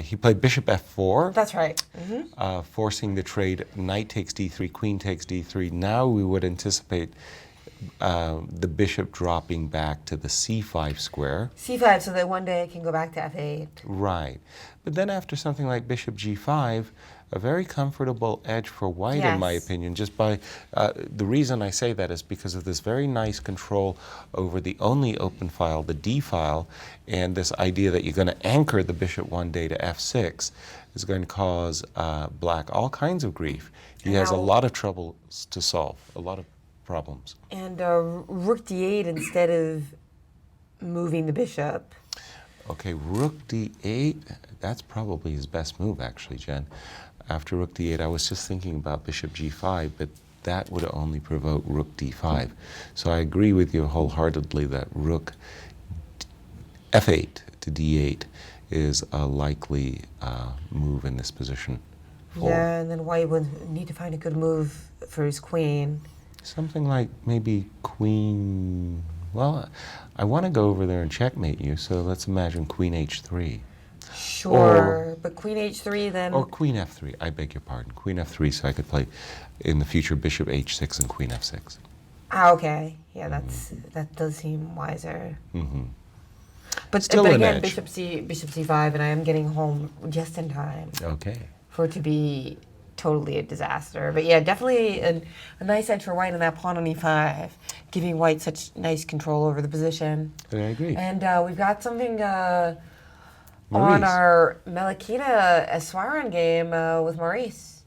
He played bishop f4. That's right. Forcing the trade knight takes d3, queen takes d3. Now we would anticipate the bishop dropping back to the c5 square. c5, so that one day it can go back to f8. Right. But then after something like bishop g5, a very comfortable edge for white, in my opinion, just by, the reason I say that is because of this very nice control over the only open file, the d file, and this idea that you're going to anchor the bishop one day to f6 is going to cause black all kinds of grief. He has a lot of troubles to solve, a lot of problems. And rook d8 instead of moving the bishop. Okay, rook d8, that's probably his best move, actually, Jen. After rook d8, I was just thinking about bishop g5, but that would only provoke rook d5. So I agree with you wholeheartedly that rook f8 to d8 is a likely move in this position. Yeah, and then white would need to find a good move for his queen. Something like maybe queen, well, I want to go over there and checkmate you, so let's imagine queen h3. Sure, but queen h3 then... Or queen f3, I beg your pardon. Queen f3, so I could play in the future bishop h6 and queen f6. Ah, okay. Yeah, that does seem wiser. But, Still but an again, edge. bishop c5, and I am getting home just in time. Okay. For it to be totally a disaster. But yeah, definitely a nice edge for white on that pawn on e5, giving white such nice control over the position. I agree. And we've got something on our Melakina Iswaran game with Maurice.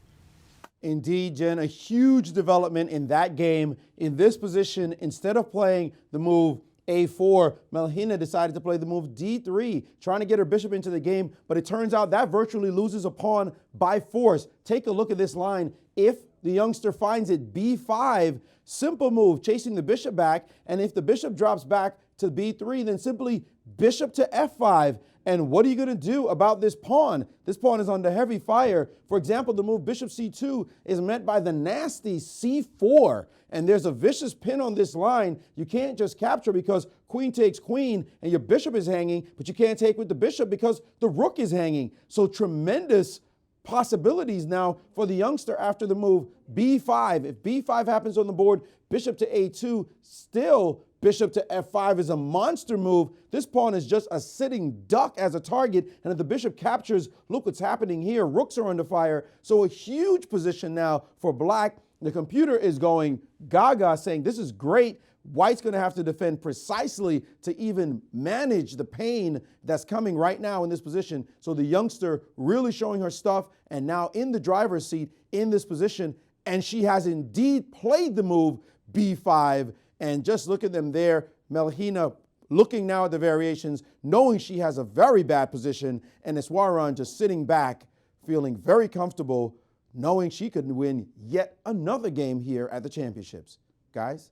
Indeed, Jen, a huge development in that game. In this position, instead of playing the move a4, Melakina decided to play the move d3, trying to get her bishop into the game, but it turns out that virtually loses a pawn by force. Take a look at this line. If the youngster finds it b5, simple move, chasing the bishop back, and if the bishop drops back to b3, then simply bishop to f5. And what are you going to do about this pawn? This pawn is under heavy fire. For example, the move bishop c2 is met by the nasty c4. And there's a vicious pin on this line. You can't just capture because queen takes queen and your bishop is hanging, but you can't take with the bishop because the rook is hanging. So tremendous possibilities now for the youngster after the move b5. If b5 happens on the board, bishop to a2, still bishop to f5 is a monster move. This pawn is just a sitting duck as a target. And if the bishop captures, look what's happening here. Rooks are under fire. So a huge position now for black. The computer is going gaga, saying this is great. White's going to have to defend precisely to even manage the pain that's coming right now in this position. So the youngster really showing her stuff and now in the driver's seat in this position. And she has indeed played the move b5. And just look at them there. Melakina looking now at the variations, knowing she has a very bad position, and Iswaran just sitting back, feeling very comfortable, knowing she could win yet another game here at the championships. Guys?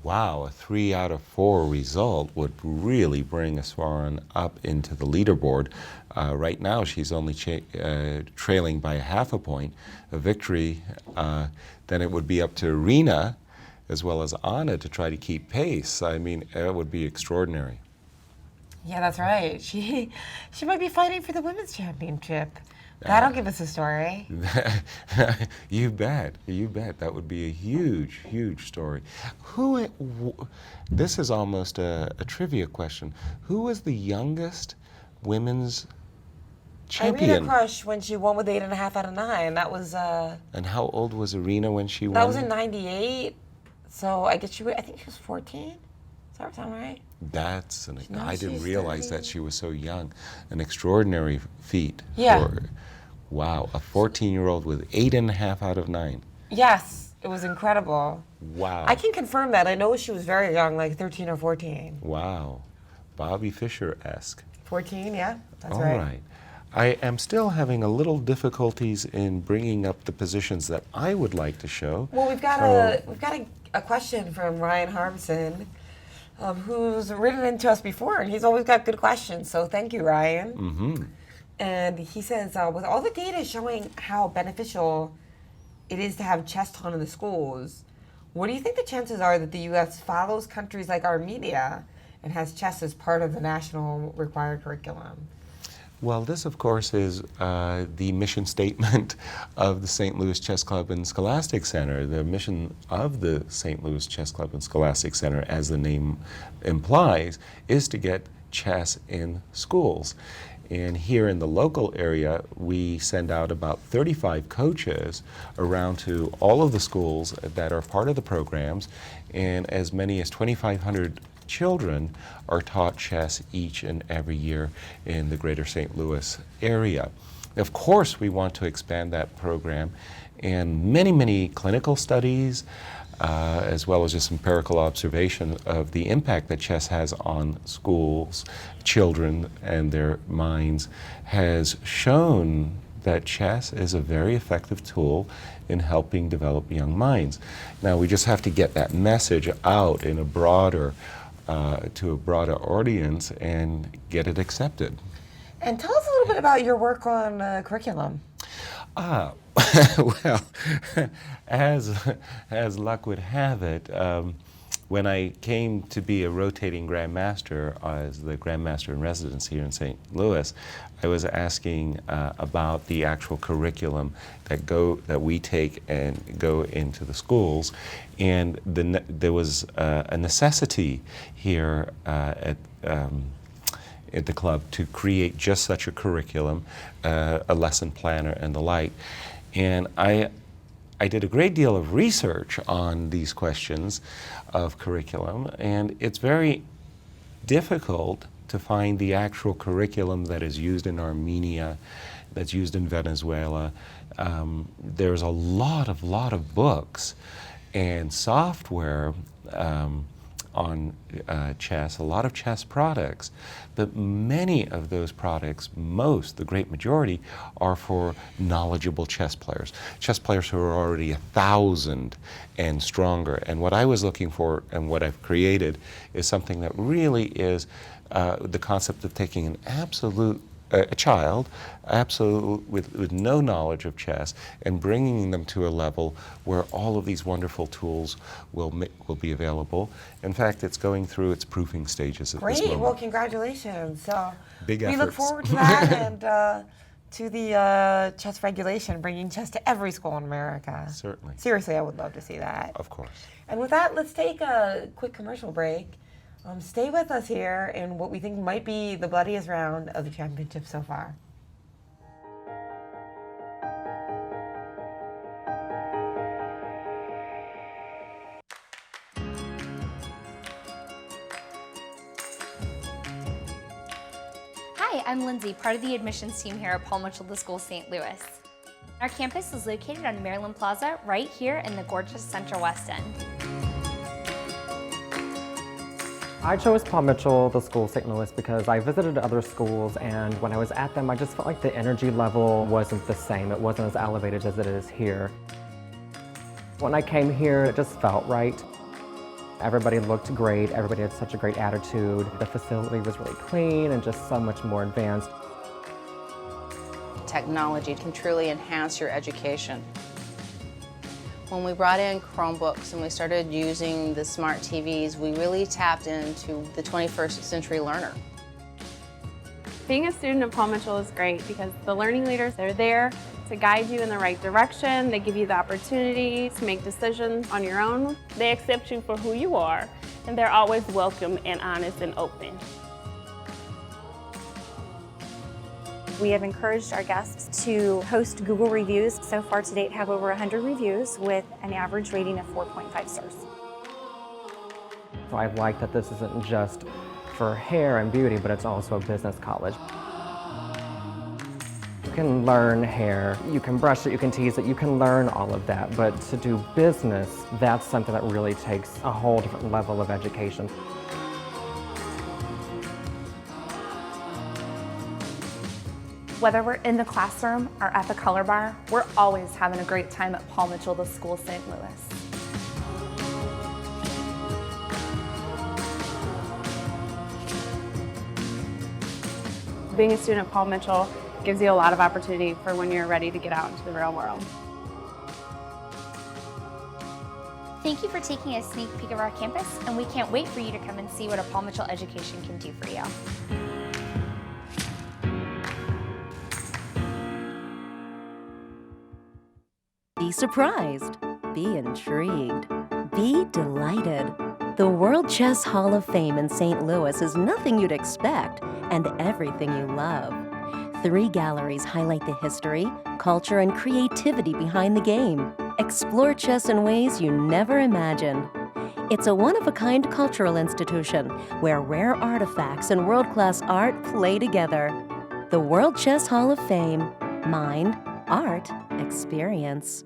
Wow, a 3 out of 4 result would really bring Iswaran up into the leaderboard. Right now, she's only trailing by half a point. A victory, then it would be up to Rina, as well as Anna, to try to keep pace. I mean, it would be extraordinary. Yeah, that's right. She might be fighting for the women's championship. That'll give us a story. You bet. You bet. That would be a huge, huge story. This is almost a trivia question. Who was the youngest women's champion? Irina Krush when she won with 8.5 out of 9. That was... And how old was Irina when she won? That was in 98. So I think she was 14. Does that sound right? I didn't realize that she was so young. An extraordinary feat. Yeah. Wow, a 14-year-old with 8.5 out of 9. Yes, it was incredible. Wow. I can confirm that. I know she was very young, like 13 or 14. Wow. Bobby Fischer-esque. 14, yeah, that's All right. I am still having a little difficulties in bringing up the positions that I would like to show. Well, we've got a question from Ryan Harbison, who's written into us before, and he's always got good questions. So thank you, Ryan. Mm-hmm. And he says, with all the data showing how beneficial it is to have chess taught in the schools, what do you think the chances are that the U.S. follows countries like Armenia and has chess as part of the national required curriculum? Well, this, of course, is the mission statement of the St. Louis Chess Club and Scholastic Center. The mission of the St. Louis Chess Club and Scholastic Center, as the name implies, is to get chess in schools. And here in the local area, we send out about 35 coaches around to all of the schools that are part of the programs, and as many as 2,500 children are taught chess each and every year in the greater St. Louis area. Of course, we want to expand that program, and many clinical studies, as well as just empirical observation of the impact that chess has on schools, children, and their minds, has shown that chess is a very effective tool in helping develop young minds. Now, we just have to get that message out in a broader, to a broader audience and get it accepted. And tell us a little bit about your work on curriculum. Well, as luck would have it, when I came to be a rotating Grandmaster, as the Grandmaster in residence here in St. Louis, I was asking about the actual curriculum that we take and go into the schools, and there was a necessity here at the club to create just such a curriculum, a lesson planner and the like. And I did a great deal of research on these questions of curriculum, and it's very difficult to find the actual curriculum that is used in Armenia, that's used in Venezuela. There's a lot of books and software on chess, a lot of chess products, but many of those products, the great majority, are for knowledgeable chess players who are already 1,000 and stronger. And what I was looking for and what I've created is something that really is the concept of taking an a child with no knowledge of chess and bringing them to a level where all of these wonderful tools will be available. In fact, it's going through its proofing stages at this moment. Great. Well, congratulations. Big we efforts. look forward to that and to the chess regulation, bringing chess to every school in America. Certainly. Seriously, I would love to see that. Of course. And with that, let's take a quick commercial break. Stay with us here in what we think might be the bloodiest round of the championship so far. Hi, I'm Lindsay, part of the admissions team here at Paul Mitchell The School St. Louis. Our campus is located on Maryland Plaza, right here in the gorgeous Central West End. I chose Paul Mitchell, the school St. Louis, because I visited other schools, and when I was at them, I just felt like the energy level wasn't the same. It wasn't as elevated as it is here. When I came here, it just felt right. Everybody looked great. Everybody had such a great attitude. The facility was really clean and just so much more advanced. Technology can truly enhance your education. When we brought in Chromebooks and we started using the smart TVs, we really tapped into the 21st century learner. Being a student at Paul Mitchell is great because the learning leaders, they're there to guide you in the right direction. They give you the opportunity to make decisions on your own. They accept you for who you are, and they're always welcome and honest and open. We have encouraged our guests to post Google reviews. So far to date, have over 100 reviews with an average rating of 4.5 stars. So I like that this isn't just for hair and beauty, but it's also a business college. You can learn hair, you can brush it, you can tease it, you can learn all of that, but to do business, that's something that really takes a whole different level of education. Whether we're in the classroom or at the color bar, we're always having a great time at Paul Mitchell, the School St. Louis. Being a student at Paul Mitchell gives you a lot of opportunity for when you're ready to get out into the real world. Thank you for taking a sneak peek of our campus, and we can't wait for you to come and see what a Paul Mitchell education can do for you. Be surprised. Be intrigued. Be delighted. The World Chess Hall of Fame in St. Louis is nothing you'd expect and everything you love. 3 galleries highlight the history, culture, and creativity behind the game. Explore chess in ways you never imagined. It's a one-of-a-kind cultural institution where rare artifacts and world-class art play together. The World Chess Hall of Fame. Mind, art, experience.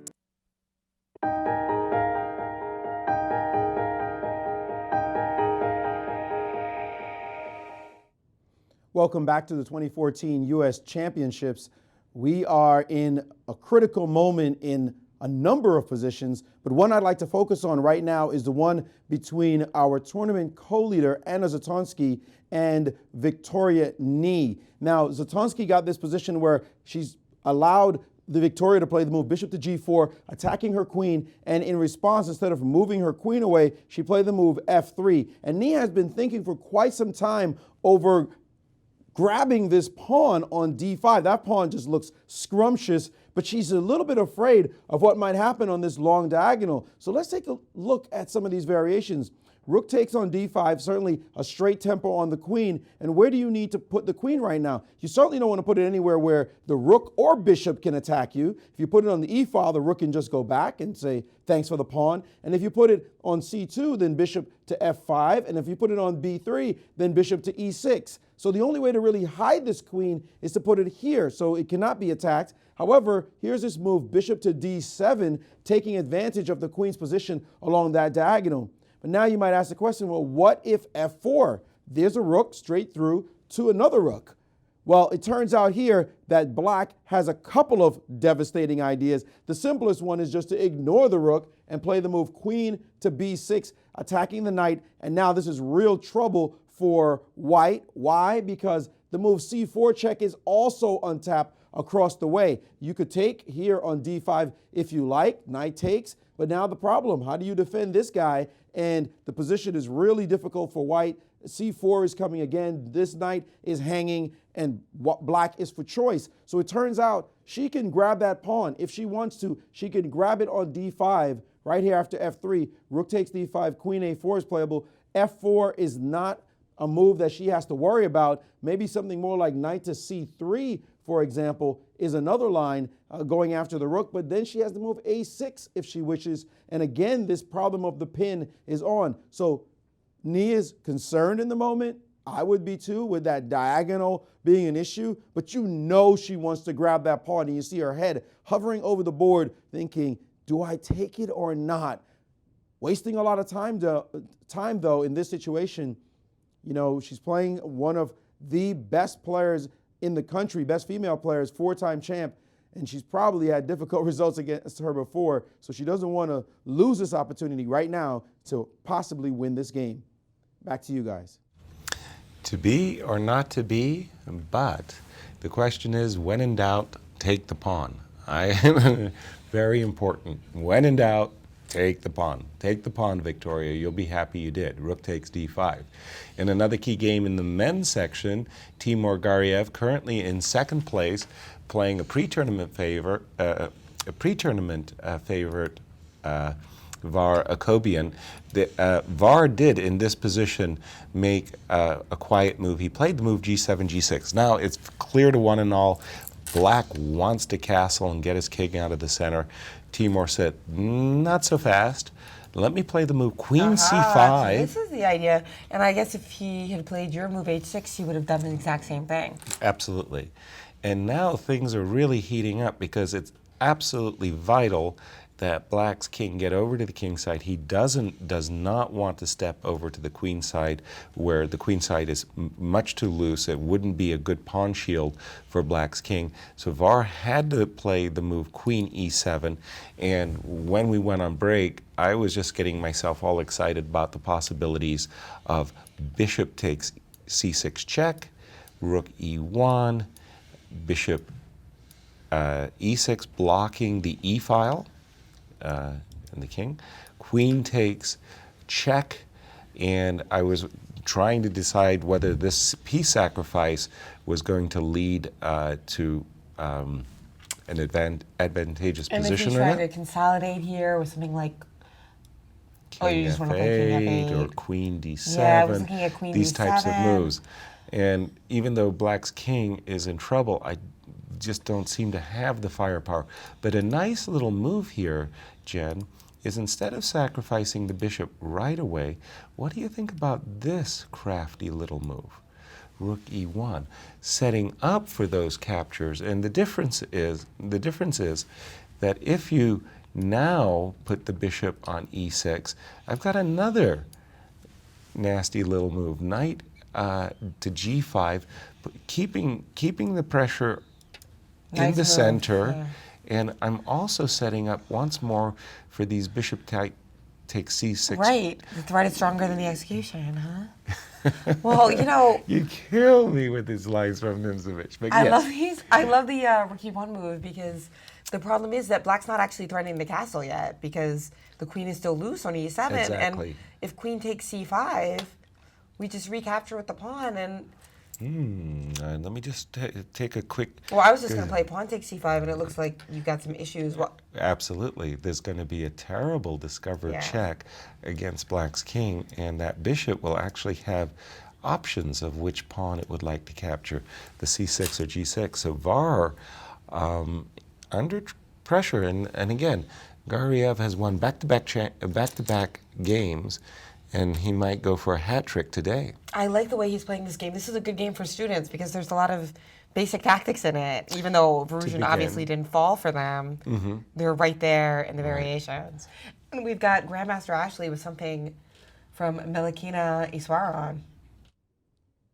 Welcome back to the 2014 U.S. Championships. We are in a critical moment in a number of positions, but one I'd like to focus on right now is the one between our tournament co-leader, Anna Zatonski, and Victoria Ni. Now, Zatonski got this position where she's allowed the Victoria to play the move bishop to g4, attacking her queen, and in response, instead of moving her queen away, she played the move f3. And Ni has been thinking for quite some time over grabbing this pawn on d5. That pawn just looks scrumptious, but she's a little bit afraid of what might happen on this long diagonal. So let's take a look at some of these variations. Rook takes on d5, certainly a straight tempo on the queen. And where do you need to put the queen right now? You certainly don't want to put it anywhere where the rook or bishop can attack you. If you put it on the e-file, the rook can just go back and say, thanks for the pawn. And if you put it on c2, then bishop to f5. And if you put it on b3, then bishop to e6. So the only way to really hide this queen is to put it here so it cannot be attacked. However, here's this move, bishop to d7, taking advantage of the queen's position along that diagonal. But now you might ask the question, well, what if f4? There's a rook straight through to another rook. Well, it turns out here that black has a couple of devastating ideas. The simplest one is just to ignore the rook and play the move queen to b6, attacking the knight. And now this is real trouble for white. Why? Because the move c4 check is also untapped across the way. You could take here on d5 if you like, knight takes. But now the problem, how do you defend this guy? And the position is really difficult for white. c4 is coming again. This knight is hanging and black is for choice. So it turns out she can grab that pawn. If she wants to, she can grab it on d5 right here after f3. Rook takes d5, queen a4 is playable. f4 is not a move that she has to worry about. Maybe something more like knight to c3, for example, is another line going after the rook, but then she has to move a6 if she wishes. And again, this problem of the pin is on. So Ni is concerned in the moment. I would be too, with that diagonal being an issue, but you know she wants to grab that pawn, and you see her head hovering over the board thinking, do I take it or not? Wasting a lot of time though in this situation. You know, she's playing one of the best players in the country, best female players, 4-time champ, and she's probably had difficult results against her before, so she doesn't want to lose this opportunity right now to possibly win this game. Back to you guys. To be or not to be, but the question is, when in doubt, take the pawn. Very important. When in doubt, take the pawn. Take the pawn, Victoria. You'll be happy you did. Rook takes d5. In another key game in the men's section, Timur Gariev, currently in second place, playing a pre-tournament favorite, Var Akobian. Var did, in this position, make a quiet move. He played the move g7, g6. Now, it's clear to one and all, black wants to castle and get his king out of the center. Timur said, not so fast. Let me play the move queen c5. This is the idea. And I guess if he had played your move h6, he would have done the exact same thing. Absolutely. And now things are really heating up because it's absolutely vital that black's king get over to the king side. He does not want to step over to the queen side, where the queen side is much too loose. It wouldn't be a good pawn shield for black's king. So Var had to play the move queen e7. And when we went on break, I was just getting myself all excited about the possibilities of bishop takes c6 check, rook e1, bishop e6 blocking the e-file, and the king. Queen takes check, and I was trying to decide whether this piece sacrifice was going to lead to an advantageous And if position he's in trying it. to consolidate here with something like, King you just want to F8 play King or F8. Queen D7. Yeah, I was looking at Queen these types of D7. moves. And even though Black's king is in trouble, I just don't seem to have the firepower. But a nice little move here, Jen, is instead of sacrificing the bishop right away, what do you think about this crafty little move? Rook E1, setting up for those captures. And the difference is that if you now put the bishop on E6, I've got another nasty little move, knight to G5, keeping the pressure in the center. Yeah. And I'm also setting up once more for these bishop take C6. Right, the threat is stronger than the execution, huh? Well, you know, You kill me with these lines from Nimzovich. But I yes. love the Rook E1 move because the problem is that Black's not actually threatening the castle yet because the queen is still loose on E7. Exactly. And if queen takes C5, we just recapture with the pawn and... Let me just take a quick... Well, I was just going to play pawn takes C5 and it looks like you've got some issues. Well, Absolutely. There's going to be a terrible discovered Yeah. check against Black's king, and that bishop will actually have options of which pawn it would like to capture, the C6 or G6. So Var, under pressure, and again, Garv has won back-to-back games, and he might go for a hat trick today. I like the way he's playing this game. This is a good game for students because there's a lot of basic tactics in it. Even though Varuzhin begin. obviously didn't fall for them, they're right there in the variations. And we've got Grandmaster Ashley with something from Melikina Iswaran.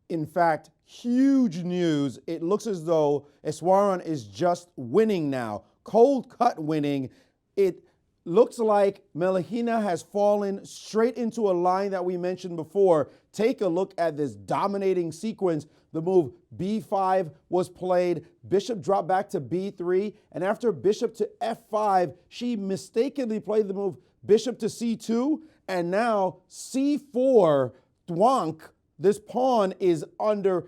In fact, huge news. It looks as though Iswaran is just winning now. Cold cut winning. It looks like Melikina has fallen straight into a line that we mentioned before. Take a look at this dominating sequence. The move B5 was played, bishop dropped back to B3, and after bishop to F5, she mistakenly played the move bishop to C2, and now C4, Dwank, this pawn is under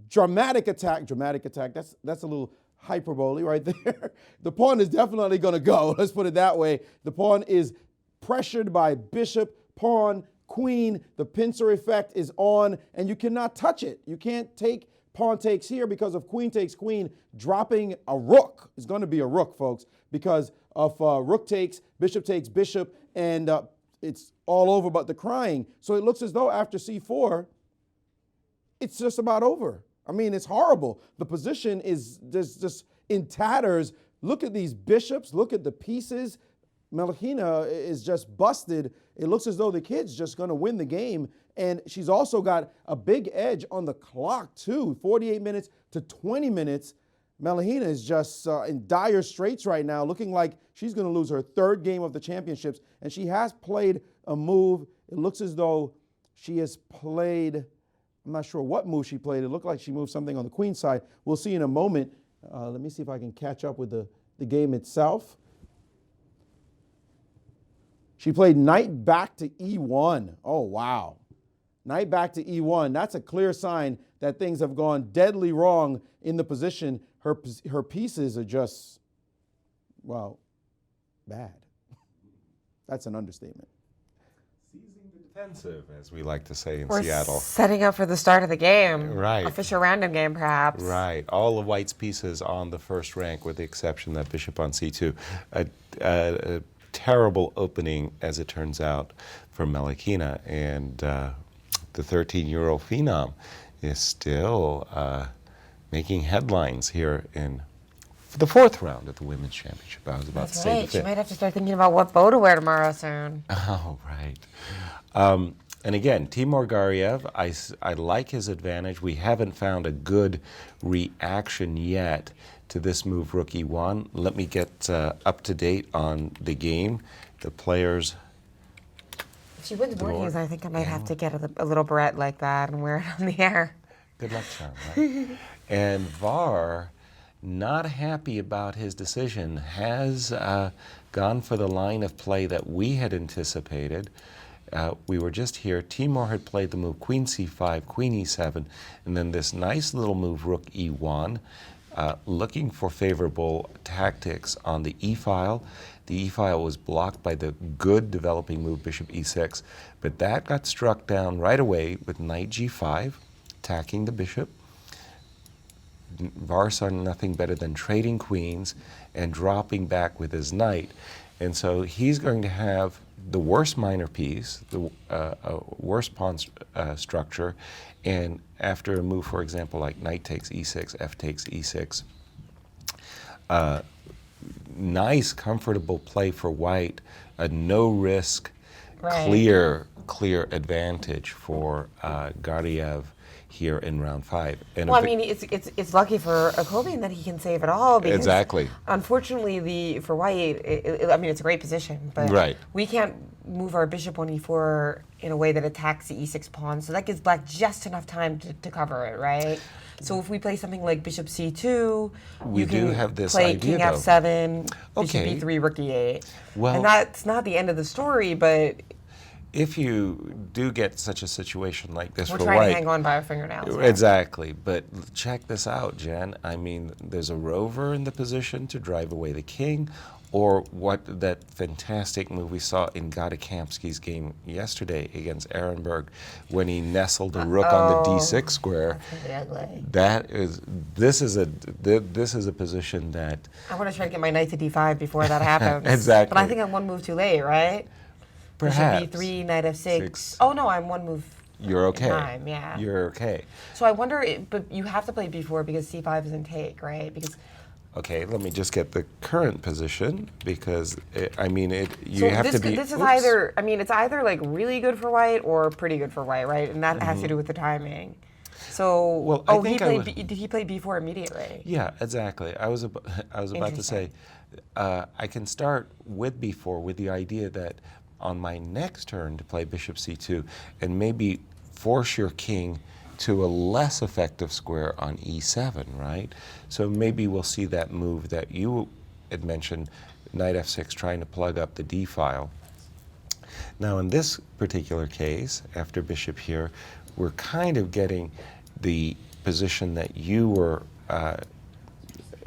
dramatic attack. Dramatic attack, that's a little hyperbole right there. The pawn is definitely going to go. Let's put it that way. The pawn is pressured by bishop, pawn, queen. The pincer effect is on, and you cannot touch it. You can't take pawn takes here because of queen takes queen. Dropping a rook is going to be a rook, folks, because of rook takes bishop, and it's all over but the crying. So it looks as though after C4, it's just about over. I mean, it's horrible. The position is just in tatters. Look at these bishops. Look at the pieces. Melikina is just busted. It looks as though the kid's just going to win the game. And she's also got a big edge on the clock, too. 48 minutes to 20 minutes. Melikina is just in dire straits right now, looking like she's going to lose her third game of the championships. And she has played a move. It looks as though she has played... I'm not sure what move she played. It looked like she moved something on the queen side. We'll see in a moment. Let me see if I can catch up with the game itself. She played knight back to E1. Oh, wow. Knight back to E1. That's a clear sign that things have gone deadly wrong in the position. Her pieces are just, well, bad. That's an understatement. Seizing the defensive, as we like to say in We're Seattle. setting up for the start of the game. Right. A Fisher random game, perhaps. Right. All of White's pieces on the first rank, with the exception that bishop on C2. A terrible opening, as it turns out, for Melikina. And the 13-year-old phenom is still making headlines here in the fourth round of the Women's Championship. I was about That's to say right. the She fifth. might have to start thinking about what bow to wear tomorrow soon. Oh, right. And again, Timur Garv, I like his advantage. We haven't found a good reaction yet to this move, Rook E1. Let me get up to date on the game. The players... If she wins more games, I think I might have to get a little barrette like that and wear it on the air. Good luck, Sean. Right? And Var, not happy about his decision, has gone for the line of play that we had anticipated. We were just here. Timur had played the move Queen C5, Queen E7, and then this nice little move Rook E1. looking for favorable tactics on the e-file. The e-file was blocked by the good developing move bishop e6, but that got struck down right away with knight g5, attacking the bishop. Vars are nothing better than trading queens and dropping back with his knight. And so he's going to have the worst minor piece, the worst pawn structure, and after a move, for example, like knight takes e6, f takes e6, nice, comfortable play for white, a no-risk, clear advantage for Garv here in round 5. And well, I mean, it's lucky for akobian that he can save it all. Because exactly. Unfortunately, for white, I mean, it's a great position, but we can't move our bishop on e4 in a way that attacks the e6 pawn. So that gives black just enough time to cover it, right? So if we play something like bishop c2, we do have this play idea, king f7, bishop e3, rook e8. Well, and that's not the end of the story, but if you do get such a situation like this we're for trying white, to hang on by our fingernails. Exactly, but check this out, Jen. I mean, there's a rover in the position to drive away the king, or what that fantastic move we saw in Gadakamski's game yesterday against Aronburg when he nestled a rook on the d6 square. That's really ugly. This is a position that I want to try to get my knight to d5 before that happens. Exactly. But I think I'm one move too late, right? Perhaps. Bishop e3, knight f6. Oh no, I'm one move. You're okay. Time, yeah. You're okay. So I wonder, but you have to play b4 because c5 is in take, right? Because okay, let me just get the current position because you so have to be. This is either, I mean, it's either like really good for white or pretty good for white, right? And that has to do with the timing. So, well, did he play b4 immediately? Yeah, exactly. I was about to say, I can start with b4 with the idea that on my next turn to play bishop c2 and maybe force your king to a less effective square on e7, right? So maybe we'll see that move that you had mentioned, knight f6, trying to plug up the d file. Now in this particular case, after bishop here, we're kind of getting the position that you were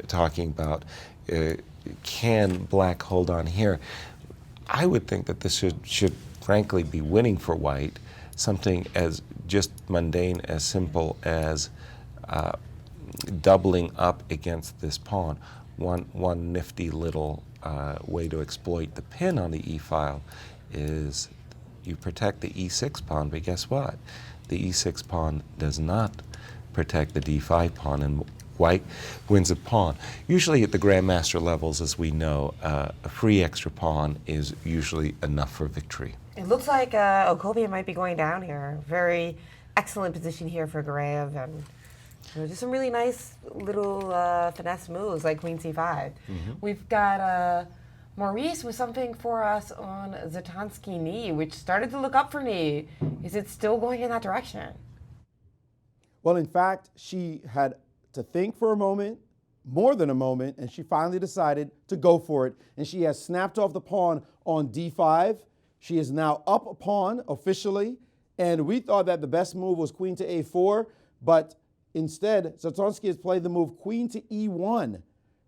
talking about. Can black hold on here? I would think that this should frankly be winning for white, something as just mundane as simple as doubling up against this pawn. One nifty little way to exploit the pin on the e-file is you protect the e6 pawn, but guess what? The e6 pawn does not protect the d5 pawn, and white wins a pawn. Usually at the grandmaster levels, as we know, a free extra pawn is usually enough for victory. It looks like akobian might be going down here. Very excellent position here for Garv, and just some really nice little finesse moves like queen c5. We've got Maurice with something for us on Zatonski knee, which started to look up for knee. Is it still going in that direction? Well, in fact, she had to think for a moment, more than a moment, and she finally decided to go for it. And she has snapped off the pawn on d5. She is now up a pawn officially, and we thought that the best move was queen to a4, but instead, Zatonski has played the move queen to e1,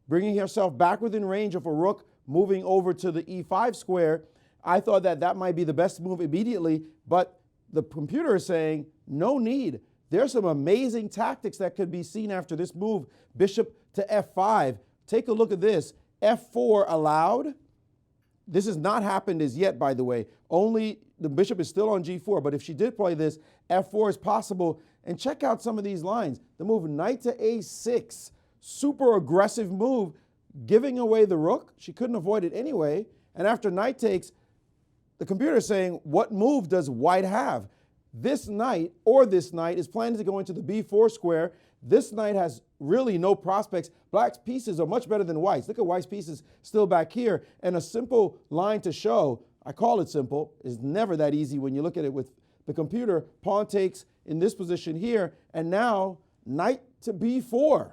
bringing herself back within range of a rook moving over to the e5 square. I thought that that might be the best move immediately, but the computer is saying no need. There's some amazing tactics that could be seen after this move. Bishop to f5. Take a look at this. f4 allowed. This has not happened as yet, by the way. Only the bishop is still on g4, but if she did play this, f4 is possible. And check out some of these lines. The move knight to a6. Super aggressive move, giving away the rook. She couldn't avoid it anyway. And after knight takes, the computer is saying, what move does white have? This knight is planning to go into the b4 square. This knight has really no prospects. Black's pieces are much better than white's. Look at white's pieces still back here. And a simple line to show, I call it simple, is never that easy when you look at it with the computer. Pawn takes in this position here, and now knight to b4.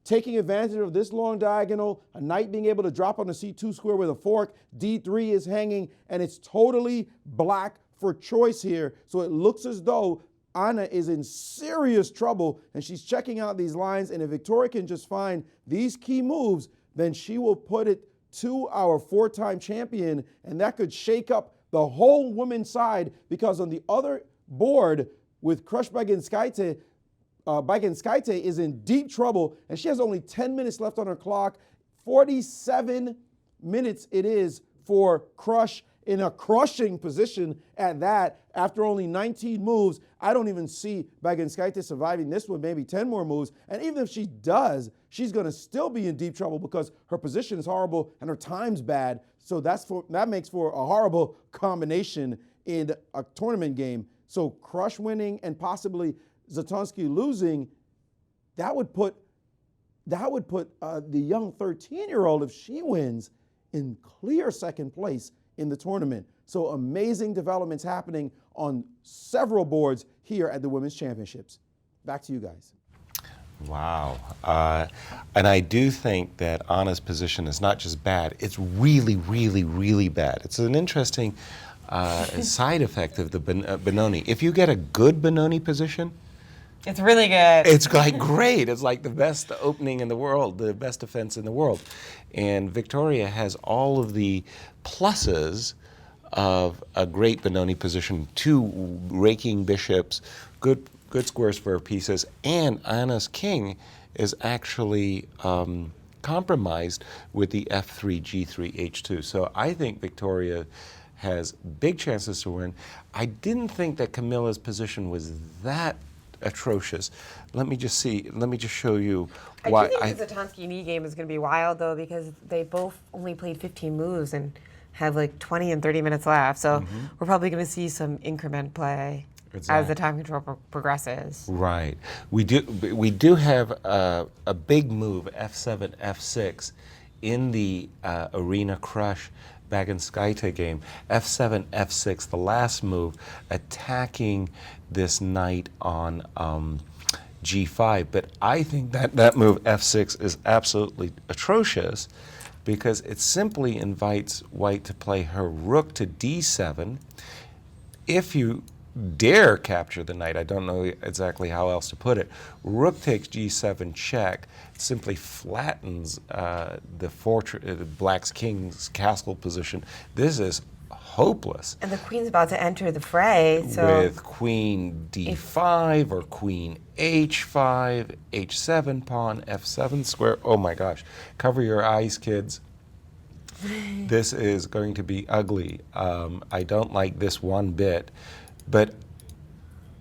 Taking advantage of this long diagonal, a knight being able to drop on the c2 square with a fork. d3 is hanging, and it's totally black for choice here. So it looks as though Anna is in serious trouble, and she's checking out these lines, and if Victoria can just find these key moves, then she will put it to our 4-time champion, and that could shake up the whole women's side, because on the other board with Crush Baginskaite is in deep trouble, and she has only 10 minutes left on her clock. 47 minutes it is for Crush, in a crushing position at that, after only 19 moves. I don't even see Baginskaite surviving this one, maybe 10 more moves. And even if she does, she's going to still be in deep trouble because her position is horrible and her time's bad. So that makes for a horrible combination in a tournament game. So Crush winning and possibly Zatonski losing, that would put the young 13-year-old, if she wins, in clear second place in the tournament. So amazing developments happening on several boards here at the Women's Championships. Back to you guys. Wow. And I do think that Anna's position is not just bad, it's really, really, really bad. It's an interesting side effect of the Benoni. If you get a good Benoni position, it's really good. It's like great. It's like the best opening in the world, the best defense in the world. And Victoria has all of the pluses of a great Benoni position, 2 raking bishops, good squares for her pieces, and Anna's king is actually compromised with the f3, g3, h2. So I think Victoria has big chances to win. I didn't think that Camilla's position was that atrocious. Let me just show you why. I do think the Zatonski knee game is going to be wild, though, because they both only played 15 moves and have like 20 and 30 minutes left. So we're probably going to see some increment play as the time control progresses. Right. We do have a big move, f7, f6, in the Arena Crush Baginskaite game. f7, f6, the last move, attacking this knight on g5. But I think that move, f6, is absolutely atrocious because it simply invites white to play her rook to d7. If you dare capture the knight, I don't know exactly how else to put it, rook takes g7 check, simply flattens the black's king's castle position. This is hopeless. And the queen's about to enter the fray. So with queen d5 or queen h5, h7 pawn, f7 square. Oh my gosh. Cover your eyes, kids. This is going to be ugly. I don't like this one bit. But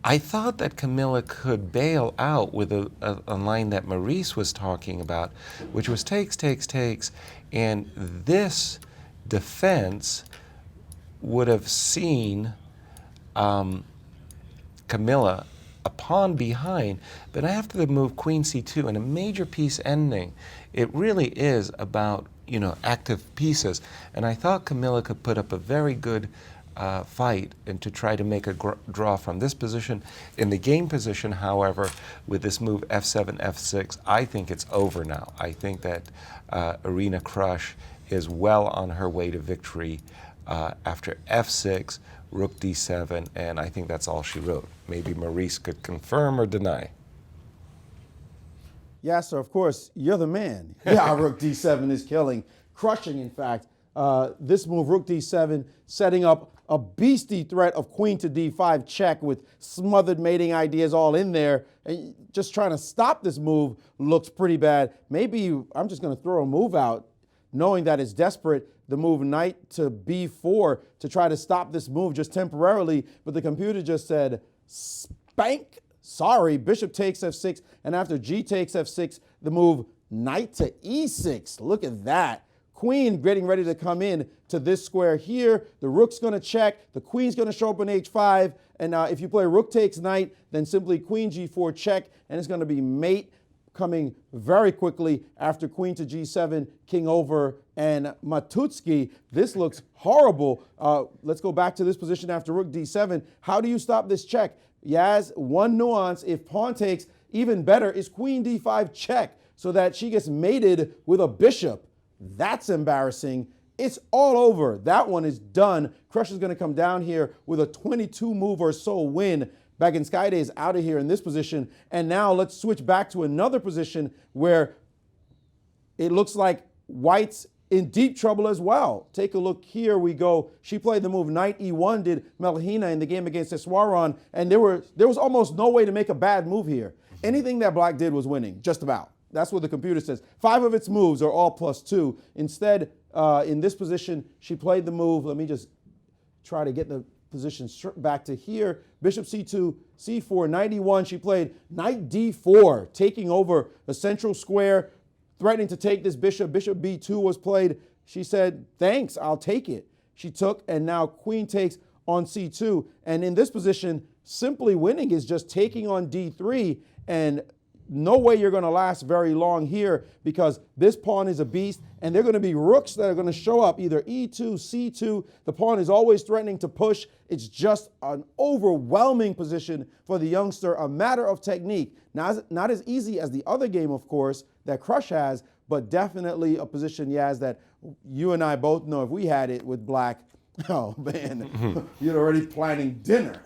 I thought that Camilla could bail out with a line that Maurice was talking about, which was takes, takes, takes. And this defense would have seen Camilla a pawn behind, but after the move queen c2 and a major piece ending, it really is about, active pieces. And I thought Camilla could put up a very good fight and to try to make a draw from this position. In the game position, however, with this move f7, f6, I think it's over now. I think that Arena Crush is well on her way to victory after f6, rook d7, and I think that's all she wrote. Maybe Maurice could confirm or deny. Yeah, so of course, you're the man. Yeah, rook d7 is killing, crushing, in fact. This move, rook d7, setting up a beastly threat of queen to d5 check with smothered mating ideas all in there. And just trying to stop this move looks pretty bad. Maybe I'm just going to throw a move out, knowing that it's desperate, the move knight to b4 to try to stop this move just temporarily. But the computer just said, spank. Sorry, bishop takes f6. And after g takes f6, the move knight to e6. Look at that. Queen getting ready to come in to this square here. The rook's going to check. The queen's going to show up on h5. And if you play rook takes knight, then simply queen g4 check. And it's going to be mate coming very quickly after queen to g7, king over, and Matutsky. This looks horrible. Let's go back to this position after rook d7. How do you stop this check? Yaz, one nuance, if pawn takes, even better is queen d5 check so that she gets mated with a bishop. That's embarrassing. It's all over. That one is done. Crush is going to come down here with a 22 move or so win. Baginskaite is out of here in this position. And now let's switch back to another position where it looks like White's in deep trouble as well. Take a look, here we go. She played the move knight e1, did Melhina in the game against Iswaran, and there was almost no way to make a bad move here. Anything that black did was winning, just about. That's what the computer says. 5 of its moves are all +2. Instead, in this position, she played the move. Let me just try to get the position back to here. Bishop c2, c4, knight e1. She played knight d4, taking over the central square, threatening to take this bishop. Bishop b2 was played. She said, thanks, I'll take it. She took, and now queen takes on c2. And in this position, simply winning is just taking on d3, and no way you're going to last very long here, because this pawn is a beast, and they're going to be rooks that are going to show up, either e2, c2. The pawn is always threatening to push. It's just an overwhelming position for the youngster, a matter of technique. Not as easy as the other game, of course, that Crush has, but definitely a position, Yaz, that you and I both know if we had it with black, oh man, you're already planning dinner.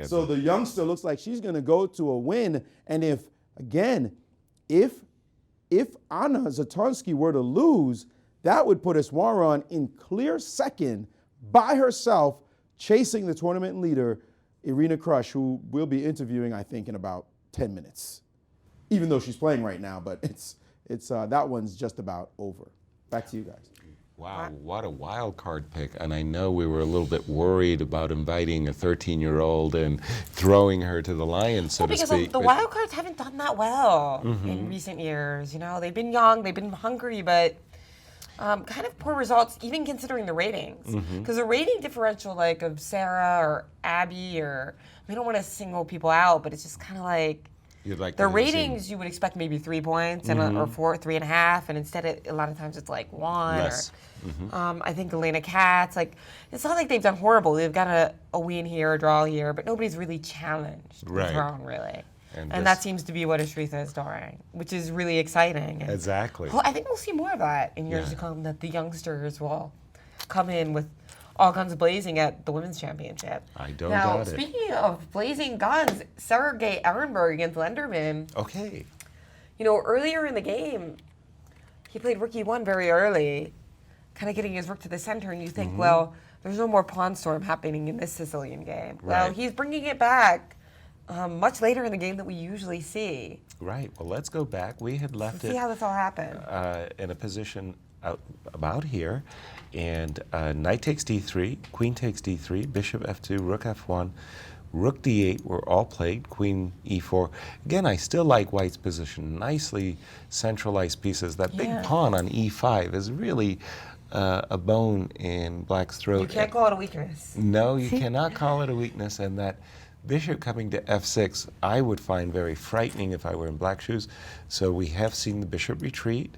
So the youngster looks like she's going to go to a win. And if Anna Zatonski were to lose, that would put Iswaran in clear second by herself, chasing the tournament leader, Irina Krush, who we'll be interviewing, I think, in about 10 minutes. Even though she's playing right now, but it's that one's just about over. Back to you guys. Wow, what a wild card pick. And I know we were a little bit worried about inviting a 13-year-old and throwing her to the lions, so to speak. Because the wild cards haven't done that well in recent years. You know, they've been young, they've been hungry, but kind of poor results, even considering the ratings. Because the rating differential, like of Sarah or Abby, or we don't want to single people out, but it's just kind of like, the ratings you would expect maybe 3 points and or 4, 3.5, and instead a lot of times it's like 1. Less. I think Elena Katz, like, it's not like they've done horrible. They've got a win here, a draw here, but nobody's really challenged the throne, really. And that seems to be what Ashritha is doing, which is really exciting. And exactly. Well, I think we'll see more of that in years to come, that the youngsters will come in with all guns blazing at the Women's Championship. I don't doubt it. Now, speaking of blazing guns, Sergei Aronburg against Lenderman. Okay. You know, earlier in the game, he played rook e1 very early, kind of getting his rook to the center, and you think, well, there's no more pawn storm happening in this Sicilian game. Right. Well, he's bringing it back much later in the game than we usually see. Right. Well, let's go back. We had left See how this all happened. In a position about here, and knight takes d3, queen takes d3, bishop f2, rook f1, rook d8 were all played, queen e4. Again, I still like White's position. Nicely centralized pieces. That big pawn on e5 is really a bone in Black's throat. You can't call it a weakness. No, you cannot call it a weakness, and that bishop coming to f6 I would find very frightening if I were in Black's shoes. So we have seen the bishop retreat,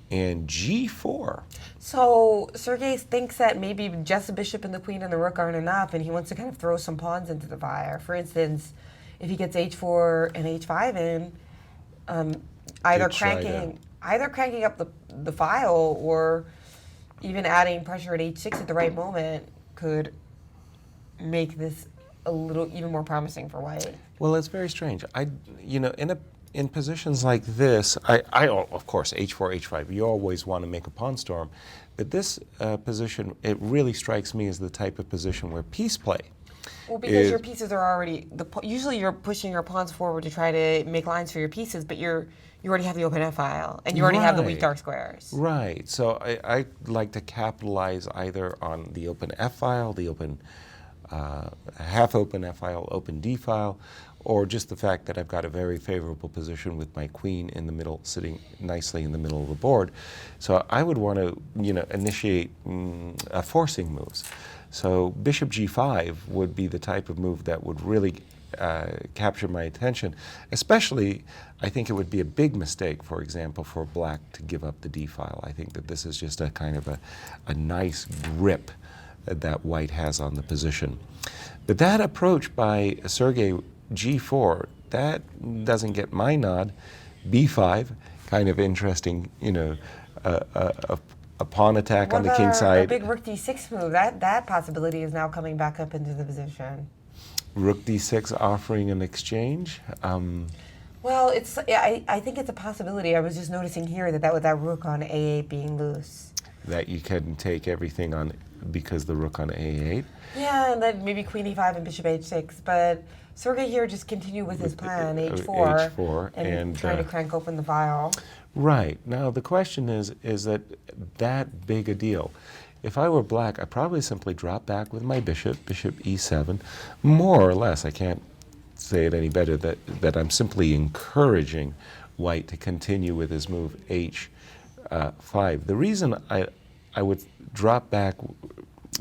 and g4. So Sergei thinks that maybe just the bishop and the queen and the rook aren't enough, and he wants to kind of throw some pawns into the fire. For instance, if he gets h4 and h5 in, either cranking up the file, or even adding pressure at h6 at the right moment could make this a little even more promising for White. Well, it's very strange. In positions like this, I of course, h4, h5, you always want to make a pawn storm, but this position, it really strikes me as the type of position where piece play. Well, because your pieces are already, usually you're pushing your pawns forward to try to make lines for your pieces, but you already have the open F file, and you already have the weak dark squares. Right, so I like to capitalize either on the open F file, the open half open F file, open D file, or just the fact that I've got a very favorable position with my queen in the middle, sitting nicely in the middle of the board. So I would want to, initiate forcing moves. So bishop g5 would be the type of move that would really capture my attention. Especially, I think it would be a big mistake, for example, for Black to give up the D file. I think that this is just a kind of a nice grip that White has on the position. But that approach by Sergei, g4, that doesn't get my nod. b5, kind of interesting, a pawn attack on the king side. A big rook d6 move, that possibility is now coming back up into the position. rook d6 offering an exchange. Well, I think it's a possibility. I was just noticing here that with that rook on a8 being loose. That you can take everything on because the rook on a8. Yeah, and then maybe queen e5 and bishop h6. But Sergey here just continued with his plan, h4, h4 and trying to crank open the file. Right. Now the question is that big a deal? If I were black, I'd probably simply drop back with my bishop e7, more or less. I can't say it any better that I'm simply encouraging white to continue with his move h5. The reason I would drop back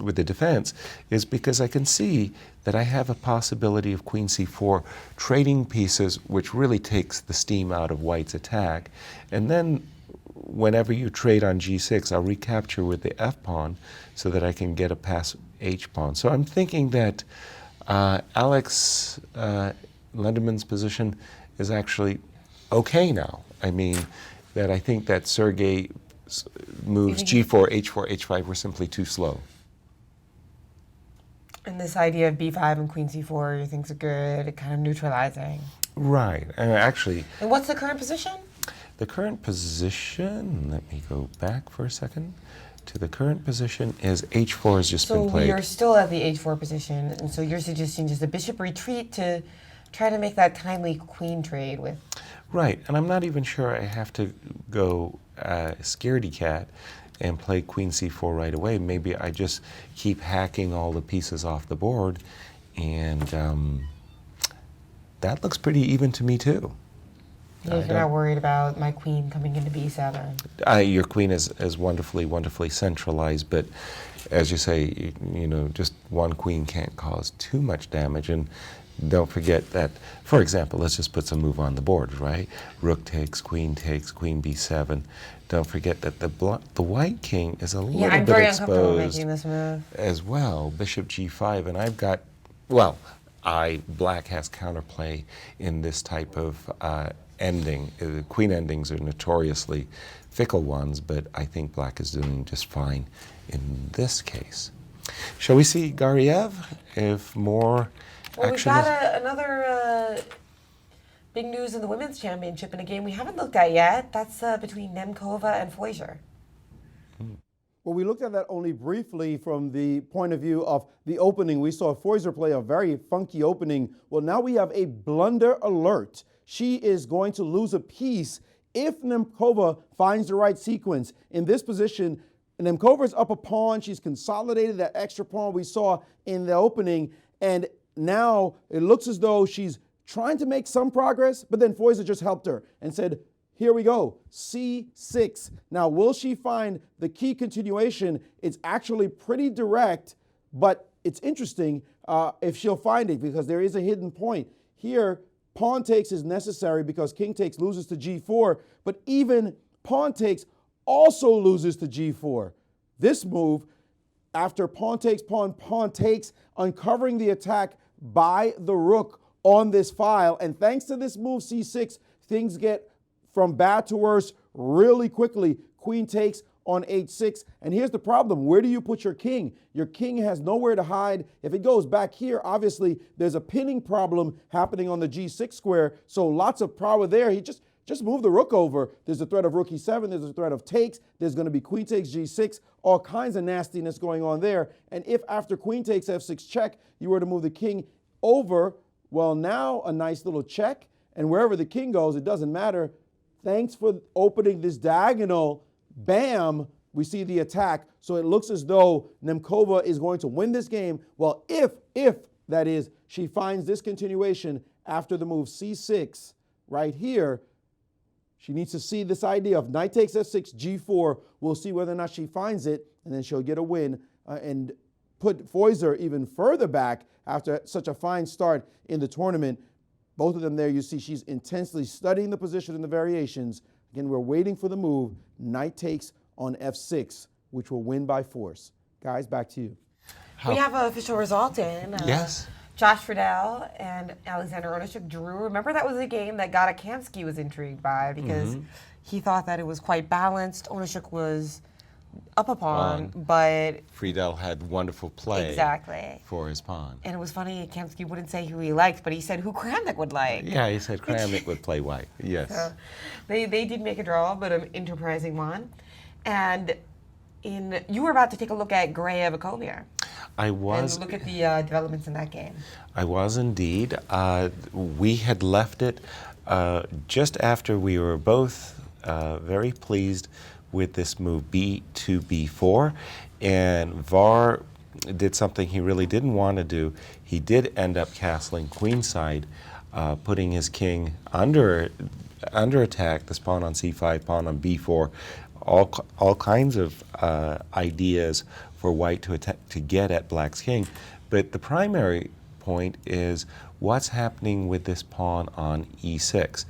with the defense is because I can see that I have a possibility of queen c4 trading pieces, which really takes the steam out of white's attack. And then whenever you trade on g6, I'll recapture with the f-pawn so that I can get a pass h-pawn. So I'm thinking that Alex Lenderman's position is actually okay now. I mean, that I think that Sergey moves g4, h4, h5 were simply too slow. And this idea of b5 and queen c4 you think are good at kind of neutralizing. Right. Actually. And what's the current position? The current position, let me go back for a second, to the current position is h4 has just been played. So you're still at the h4 position, and so you're suggesting just a bishop retreat to try to make that timely queen trade with. Right, and I'm not even sure I have to go scaredy cat and play queen c4 right away. Maybe I just keep hacking all the pieces off the board, and that looks pretty even to me too. If you're not worried about my queen coming into b7. Your queen is wonderfully, wonderfully centralized, but as you say, just one queen can't cause too much damage. And don't forget that, for example, let's just put some move on the board, right? Rook takes, queen b7. Don't forget that the white king is a little I'm bit very uncomfortable exposed making this move as well. Bishop g5, and I've got, black has counterplay in this type of ending. Queen endings are notoriously fickle ones, but I think black is doing just fine in this case. Shall we see Garv if more Well, we've action got another big news in the women's championship in a game we haven't looked at yet. That's between Demova and Foyser. Well, we looked at that only briefly from the point of view of the opening. We saw Foyser play a very funky opening. Well, now we have a blunder alert. She is going to lose a piece if Demova finds the right sequence. In this position, Demova is up a pawn. She's consolidated that extra pawn we saw in the opening. And now it looks as though she's trying to make some progress, but then Foyser just helped her and said, here we go, c6. Now, will she find the key continuation? It's actually pretty direct, but it's interesting if she'll find it because there is a hidden point. Here, pawn takes is necessary because king takes loses to g4, but even pawn takes also loses to g4. This move, after pawn takes, uncovering the attack by the rook on this file. And thanks to this move, c6, things get from bad to worse really quickly. Queen takes on h6. And here's the problem. Where do you put your king? Your king has nowhere to hide. If it goes back here, obviously, there's a pinning problem happening on the g6 square. So lots of power there. He just move the rook over. There's a threat of rook e7. There's a threat of takes. There's going to be queen takes g6. All kinds of nastiness going on there. And if after queen takes f6 check, you were to move the king over, well, now a nice little check. And wherever the king goes, it doesn't matter. Thanks for opening this diagonal. Bam, we see the attack. So it looks as though Demova is going to win this game. Well, if that is, she finds this continuation after the move c6 right here, she needs to see this idea of knight takes f6, g4. We'll see whether or not she finds it, and then she'll get a win and put Foyser even further back after such a fine start in the tournament. Both of them there, you see she's intensely studying the position and the variations. Again, we're waiting for the move, knight takes on f6, which will win by force. Guys, back to you. We have an official result in. Yes. Josh Friedel and Alexander Onishuk drew. Remember, that was a game that Gata Kamsky was intrigued by because he thought that it was quite balanced. Onishuk was up a pawn, but Friedel had wonderful play exactly for his pawn. And it was funny, Kamsky wouldn't say who he liked, but he said who Kramnik would like. Yeah, he said Kramnik would play white. Yes. So they did make a draw, but an enterprising one. And you were about to take a look at Garv akobian. I was. And look at the developments in that game. I was indeed. We had left it just after we were both very pleased with this move B to B4, and Var did something he really didn't want to do. He did end up castling queenside, putting his king under attack, this pawn on C5, pawn on B4, all kinds of ideas for white to get at black's king. But the primary point is what's happening with this pawn on E6.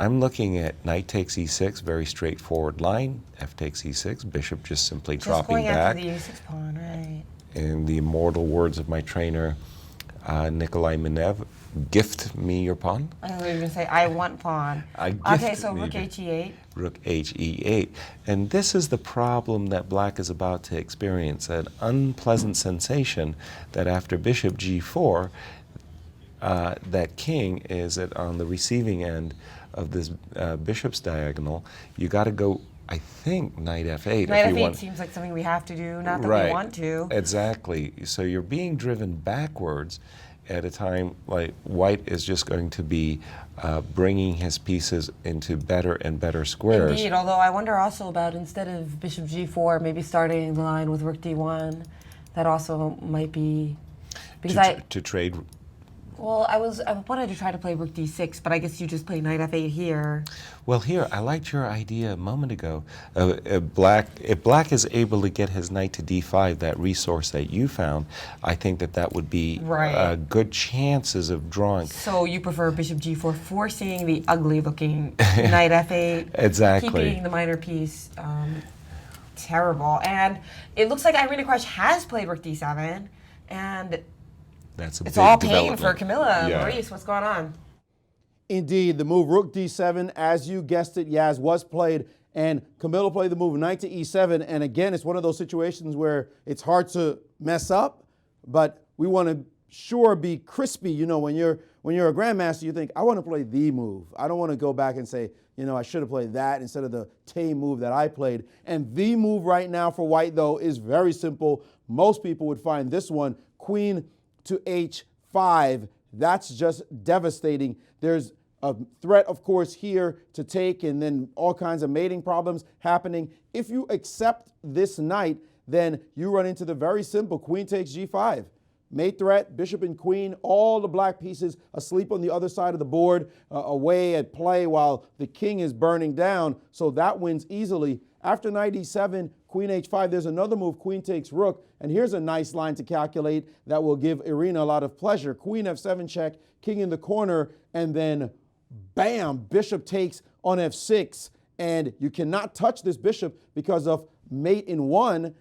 I'm looking at knight takes E6, very straightforward line. F takes E6, bishop just simply dropping back. Just going after the E6 pawn, right. In the immortal words of my trainer, Nikolai Minev, gift me your pawn. I was going to say, I want pawn. Okay, so rook HE8. Rook HE8. And this is the problem that black is about to experience, an unpleasant sensation that after bishop G4, that king is on the receiving end of this bishop's diagonal. You got to go, I think, knight F8. Knight F8 seems like something we have to do, not that we want to. Exactly. So you're being driven backwards at a time like white is just going to be bringing his pieces into better and better squares. Indeed, although I wonder also about instead of bishop G4, maybe starting the line with rook D1. That also might be because to trade. Well, I wanted to try to play rook D6, but I guess you just play knight F8 here. Well, here I liked your idea a moment ago. If black is able to get his knight to D5, that resource that you found, I think that would be good chances of drawing. So you prefer bishop G4, forcing the ugly-looking knight F8, exactly, keeping the minor piece terrible. And it looks like Irina Krush has played rook D7, and it's all pain for Camilla. Yeah. Maurice, what's going on? Indeed, the move rook d7, as you guessed it, Yaz, was played, and Camilla played the move knight to e7, and again, it's one of those situations where it's hard to mess up, but we want to be crispy. You know, when you're a grandmaster, you think, I want to play the move. I don't want to go back and say, you know, I should have played that instead of the tame move that I played. And the move right now for white, though, is very simple. Most people would find this one, queen to h5, that's just devastating. There's a threat, of course, here to take, and then all kinds of mating problems happening. If you accept this knight, then you run into the very simple queen takes g5. Mate threat, bishop and queen, all the black pieces asleep on the other side of the board, away at play while the king is burning down, so that wins easily. After knight e7, queen h5, there's another move, queen takes rook, and here's a nice line to calculate that will give Irina a lot of pleasure. Queen f7 check, king in the corner, and then bam, bishop takes on f6, and you cannot touch this bishop because of mate in one.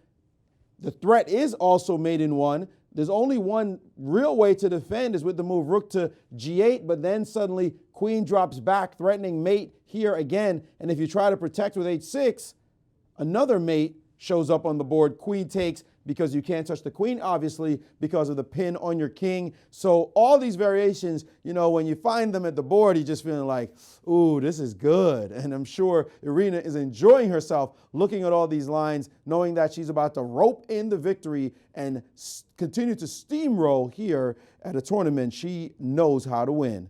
The threat is also mate in one. There's only one real way to defend is with the move rook to g8, but then suddenly queen drops back, threatening mate here again, and if you try to protect with h6, another mate shows up on the board. Queen takes because you can't touch the queen, obviously, because of the pin on your king. So all these variations, you know, when you find them at the board, you're just feeling like, ooh, this is good. And I'm sure Irina is enjoying herself looking at all these lines, knowing that she's about to rope in the victory and continue to steamroll here at a tournament she knows how to win.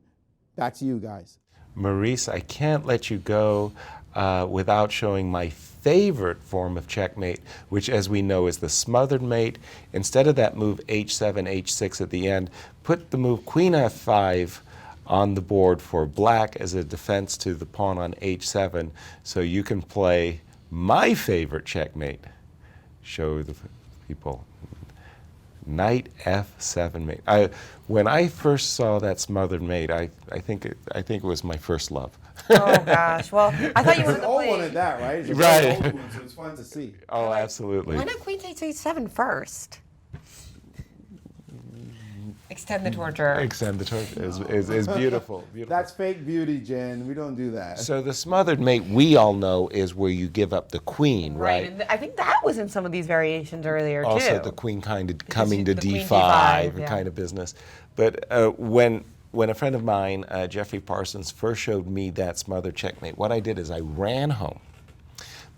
Back to you guys. Maurice, I can't let you go without showing my favorite form of checkmate, which, as we know, is the smothered mate. Instead of that move h7, h6 at the end, put the move queen f5 on the board for black as a defense to the pawn on h7, so you can play my favorite checkmate. Show the people. Knight f7 mate. When I first saw that smothered mate, I think it was my first love. Oh gosh. Well, I thought you wanted to all play. wanted that, right? It's a Right. very old one, so it's fun to see. Oh, absolutely. Why not queen takes h7 first? Extend the torture. Extend the torture is beautiful. That's fake beauty, Jen. We don't do that. So the smothered mate we all know is where you give up the queen, right? And I think that was in some of these variations earlier too. Also the queen kind of coming to the queen D5 yeah. kind of business. But when a friend of mine, Jeffrey Parsons, first showed me that smothered checkmate, what I did is I ran home.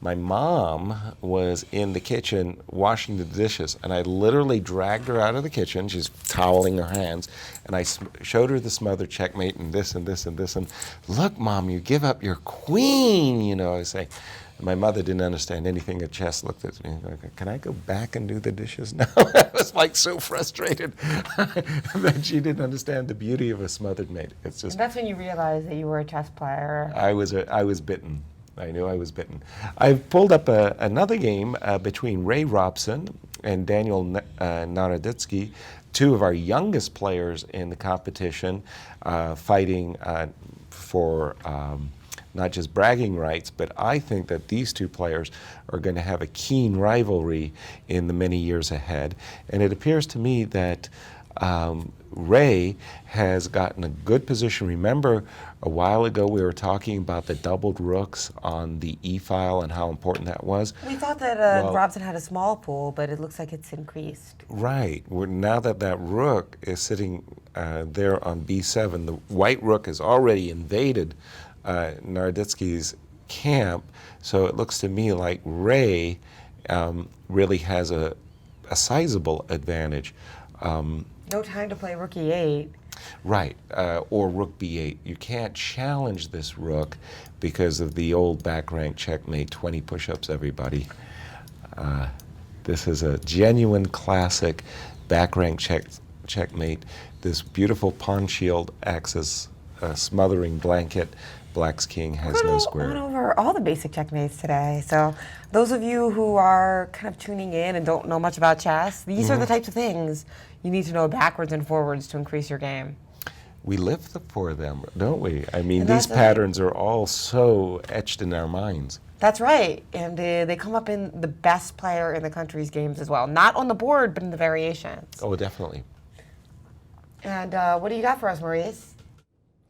My mom was in the kitchen washing the dishes, and I literally dragged her out of the kitchen. She's toweling her hands, and I showed her the smothered checkmate and this and this and this. And look, Mom, you give up your queen, you know, I say. And my mother didn't understand anything. Her chest looked at me like, can I go back and do the dishes now? I was like so frustrated that she didn't understand the beauty of a smothered mate. It's just. And that's when you realized that you were a chess player. I was bitten. I knew I was bitten. I've pulled up another game between Ray Robson and Daniel Naroditsky, two of our youngest players in the competition, fighting for not just bragging rights, but I think that these two players are going to have a keen rivalry in the many years ahead. And it appears to me that Ray has gotten a good position. Remember, a while ago we were talking about the doubled rooks on the E-file and how important that was. We thought that Robson had a small pool, but it looks like it's increased. Right. Now that rook is sitting there on B7, the white rook has already invaded Naroditsky's camp, so it looks to me like Ray really has a sizable advantage. No time to play rook E8. Right, or rook b8. You can't challenge this rook because of the old back rank checkmate, 20 push-ups, everybody. This is a genuine classic back rank checkmate. This beautiful pawn shield acts as a smothering blanket. Black's king has no square. We went over all the basic checkmates today. So those of you who are kind of tuning in and don't know much about chess, these are the types of things you need to know backwards and forwards to increase your game. We live for them, don't we? I mean, these patterns are all so etched in our minds. That's right. And they come up in the best player in the country's games as well. Not on the board, but in the variations. Oh, definitely. And what do you got for us, Maurice?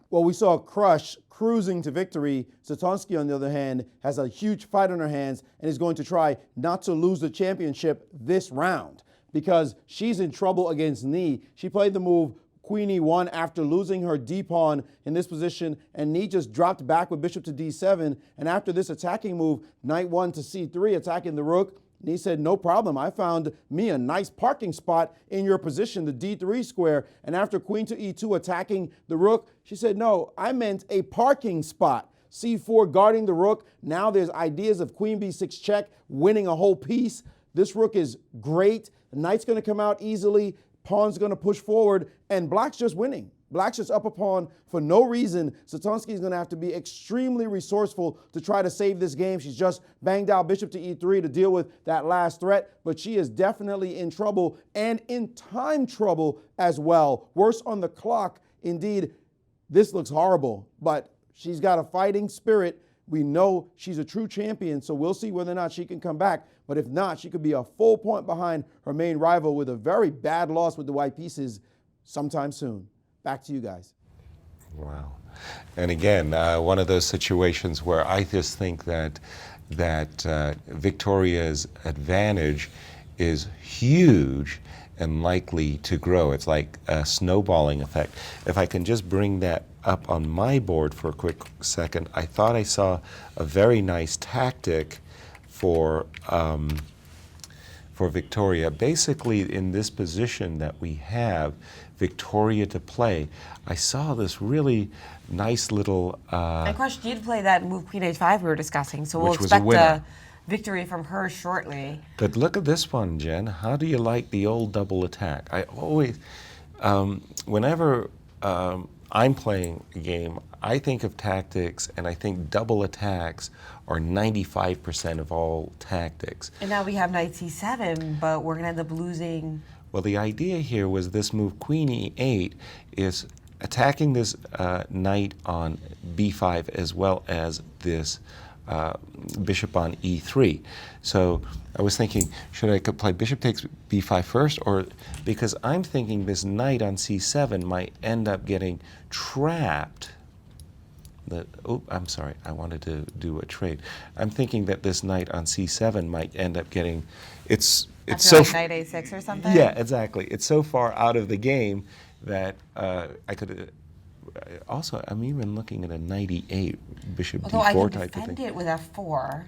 Well, we saw Crush cruising to victory. Zatonski, on the other hand, has a huge fight on her hands and is going to try not to lose the championship this round because she's in trouble against Ni. She played the move Queen E1 after losing her D-pawn in this position, and Ni just dropped back with bishop to D7. And after this attacking move, Knight 1 to C3, attacking the rook, Ni said, no problem. I found me a nice parking spot in your position, the D3 square. And after Queen to E2 attacking the rook, she said, no, I meant a parking spot. C4 guarding the rook. Now there's ideas of Queen B6 check, winning a whole piece. This rook is great. The knight's going to come out easily. Pawn's going to push forward, and Black's just winning. Black's just up a pawn for no reason. Zatonski is going to have to be extremely resourceful to try to save this game. She's just banged out bishop to E3 to deal with that last threat, but she is definitely in trouble and in time trouble as well. Worse on the clock. Indeed, this looks horrible, but she's got a fighting spirit. We know she's a true champion, so we'll see whether or not she can come back. But if not, she could be a full point behind her main rival with a very bad loss with the white pieces sometime soon. Back to you guys. Wow. And again, one of those situations where I just think that Victoria's advantage is huge and likely to grow. It's like a snowballing effect. If I can just bring that up on my board for a quick second, I thought I saw a very nice tactic for Victoria. Basically, in this position that we have Victoria to play, I saw this really nice little... and Crush did play that move Queen H5 we were discussing, so we'll expect a victory from her shortly. But look at this one, Jen. How do you like the old double attack? I always, whenever I'm playing a game, I think of tactics, and I think double attacks are 95% of all tactics. And now we have Knight C7, but we're going to end up losing. Well, the idea here was this move Queen E8 is attacking this knight on B5 as well as this bishop on e3. So I was thinking, should I play bishop takes b5 first, or because I'm thinking this knight on c7 might end up getting trapped. Oh, I'm sorry, I wanted to do a trade. I'm thinking that this knight on c7 might end up getting, it's so like knight a6 or something? Yeah, exactly. It's so far out of the game that I could. Also, I'm even looking at a knight e8, bishop Although d4 I can type of defend thing. it with f4.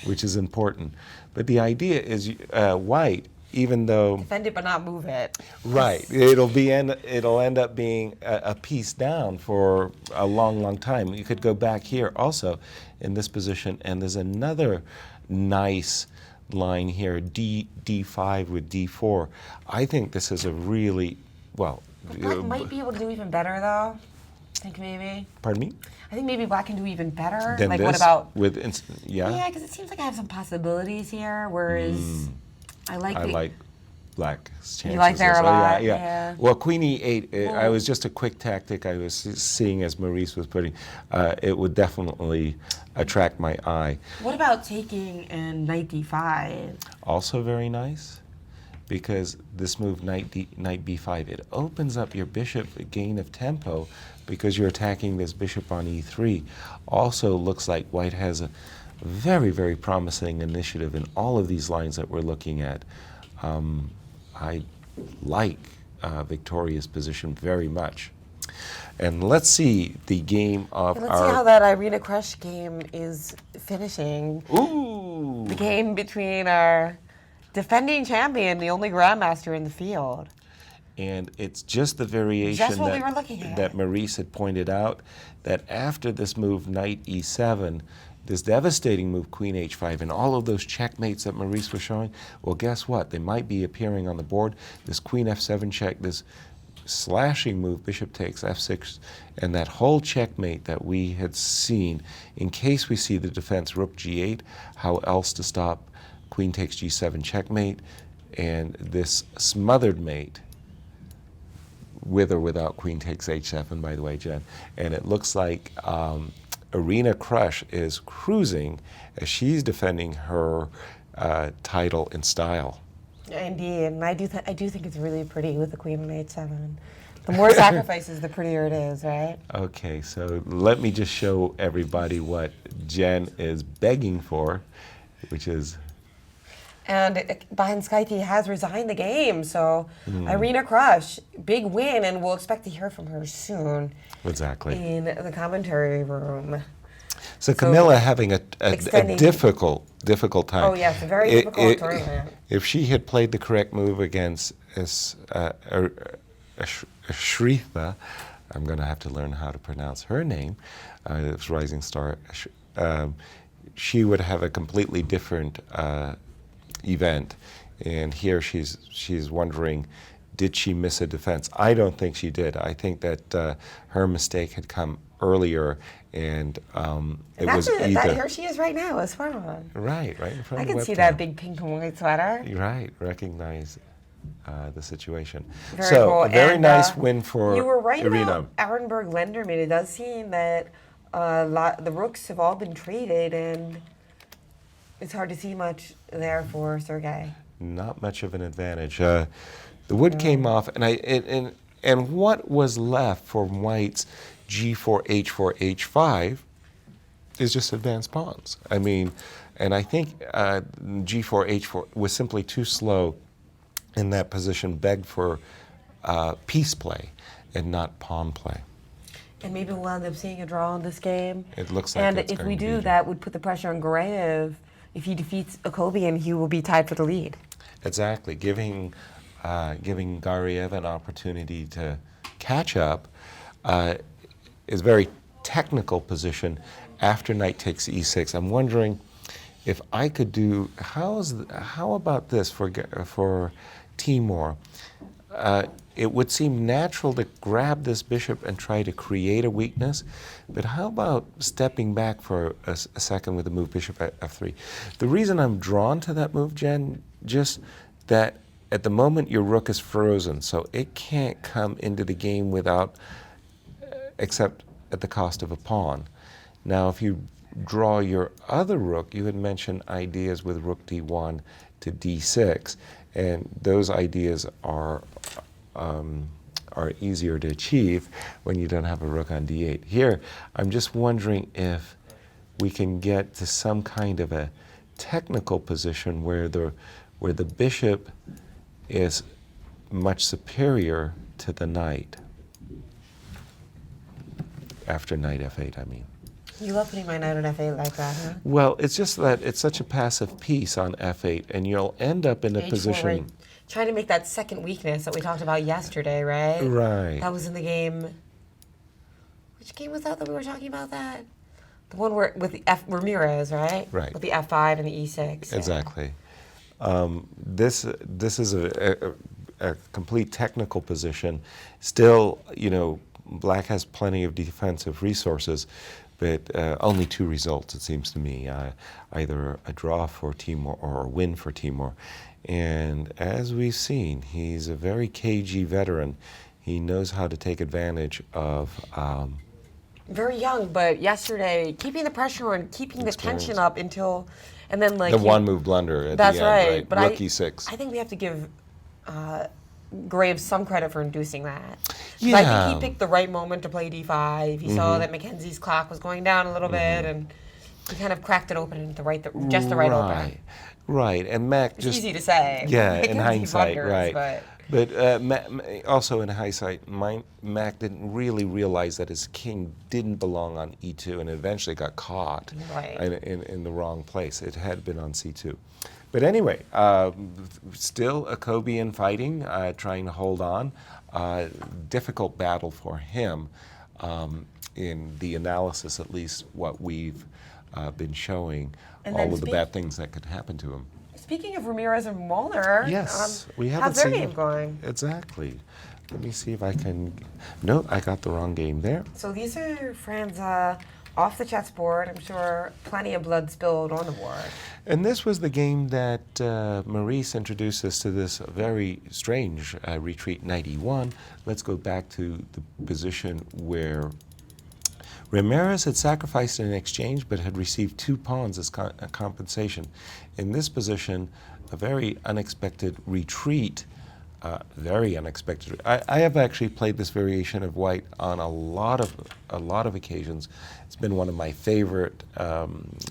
Which is important. But the idea is white, even though Defend it but not move it. right, it'll end up being a piece down for a long, long time. You could go back here also in this position, and there's another nice line here, d5 with d4. I think this is a really well. Black might be able to do even better, though. I think maybe. Pardon me? I think maybe black can do even better. Than like this? what about? With yeah. Yeah, because it seems like I have some possibilities here. Whereas I like black's chances. You like there a also. lot? Yeah. Yeah. Well, queen e8. I was just a quick tactic I was seeing as Maurice was putting. It would definitely attract my eye. What about taking and knight d5? Also very nice, because this move knight b5, it opens up your bishop gain of tempo because you're attacking this bishop on e3. Also looks like white has a very, very promising initiative in all of these lines that we're looking at. I like Victoria's position very much. And let's see the game of Let's see how that Irina Krush game is finishing. Ooh! The game between our defending champion, the only grandmaster in the field. And it's just the variation Just what we were looking at. that Maurice had pointed out, that after this move, knight e7, this devastating move, queen h5, and all of those checkmates that Maurice was showing, well, guess what? They might be appearing on the board. This queen f7 check, this slashing move, bishop takes f6, and that whole checkmate that we had seen, in case we see the defense rook g8, how else to stop queen takes g7 checkmate, and this smothered mate, with or without queen takes h7, by the way, Jen. And it looks like Irina Krush is cruising as she's defending her title in style. Indeed, and I do think it's really pretty with the queen on h7. The more sacrifices, the prettier it is, right? Okay, so let me just show everybody what Jen is begging for, which is... And Bahinskaite has resigned the game, so Irina Krush, big win, and we'll expect to hear from her soon. Exactly. In the commentary room. So Camilla having a difficult time. Oh yes, a very difficult tournament. If she had played the correct move against Shritha, I'm going to have to learn how to pronounce her name, this rising star, she would have a completely different event. And here she's wondering, did she miss a defense? I don't think she did. I think that her mistake had come earlier, and it was either... Here she is right now, Iswaran. Right in front I of the can webcam. see that big pink and white sweater. Right, recognize the situation. Very cool. A very And, nice win for You were right Irina. about Aronburg Lenderman. It does seem that the rooks have all been traded, and it's hard to see much there for Sergei. Not much of an advantage. The wood came off, and what was left for white's g4, h4, h5 is just advanced pawns. I mean, and I think g4, h4 was simply too slow in that position, begged for piece play and not pawn play. And maybe we'll end up seeing a draw in this game. It looks like and it's if going we to do, be. that would put the pressure on Gareev. If he defeats Akobian, he will be tied for the lead. Exactly, giving Gariev an opportunity to catch up is a very technical position after knight takes e6. I'm wondering if I could do, how about this for Timur? It would seem natural to grab this bishop and try to create a weakness, but how about stepping back for a second with the move bishop at f3? The reason I'm drawn to that move, Jen, just that at the moment your rook is frozen, so it can't come into the game without, except at the cost of a pawn. Now, if you draw your other rook, you had mentioned ideas with rook d1 to d6, and those ideas are easier to achieve when you don't have a rook on d8. Here, I'm just wondering if we can get to some kind of a technical position where the bishop is much superior to the knight. After knight f8, I mean. You love putting my knight on f8 like that, huh? Well, it's just that it's such a passive piece on f8, and you'll end up in a position. Right. Trying to make that second weakness that we talked about yesterday, right? Right. That was in the game. Which game was that we were talking about that? The one where with the Ramirez, right? Right. With the f5 and the e6. Exactly. This is a complete technical position. Still, Black has plenty of defensive resources, but only 2 results, it seems to me. Either a draw for Timur or a win for Timur. And as we've seen, he's a very cagey veteran. He knows how to take advantage of... very young, but yesterday, keeping the pressure on, keeping the tension up until... And then the one-move blunder at the end, right? But Rook e6. I think we have to give Graves some credit for inducing that. Yeah. I think he picked the right moment to play d5. He saw that Mackenzie's clock was going down a little bit, and he kind of cracked it open at just the right opening. Right, and Mac it's easy to say. Yeah, in hindsight, wonders, right. But also in hindsight, Mac didn't really realize that his king didn't belong on e2 and eventually got caught in the wrong place. It had been on c2. But anyway, still akobian fighting, trying to hold on. Difficult battle for him in the analysis, at least what we've been showing, and all of the bad things that could happen to him. Speaking of Ramirez and Molnar, yes, we haven't how's their seen game going? Exactly. Let me see if I can. No, I got the wrong game there. So these are Fran's off the chessboard. I'm sure plenty of blood spilled on the board. And this was the game that Maurice introduced us to this very strange retreat, knight e1. Let's go back to the position where Ramirez had sacrificed in exchange but had received 2 pawns as compensation. In this position, a very unexpected retreat, very unexpected. I have actually played this variation of white on a lot of occasions. It's been one of my favorite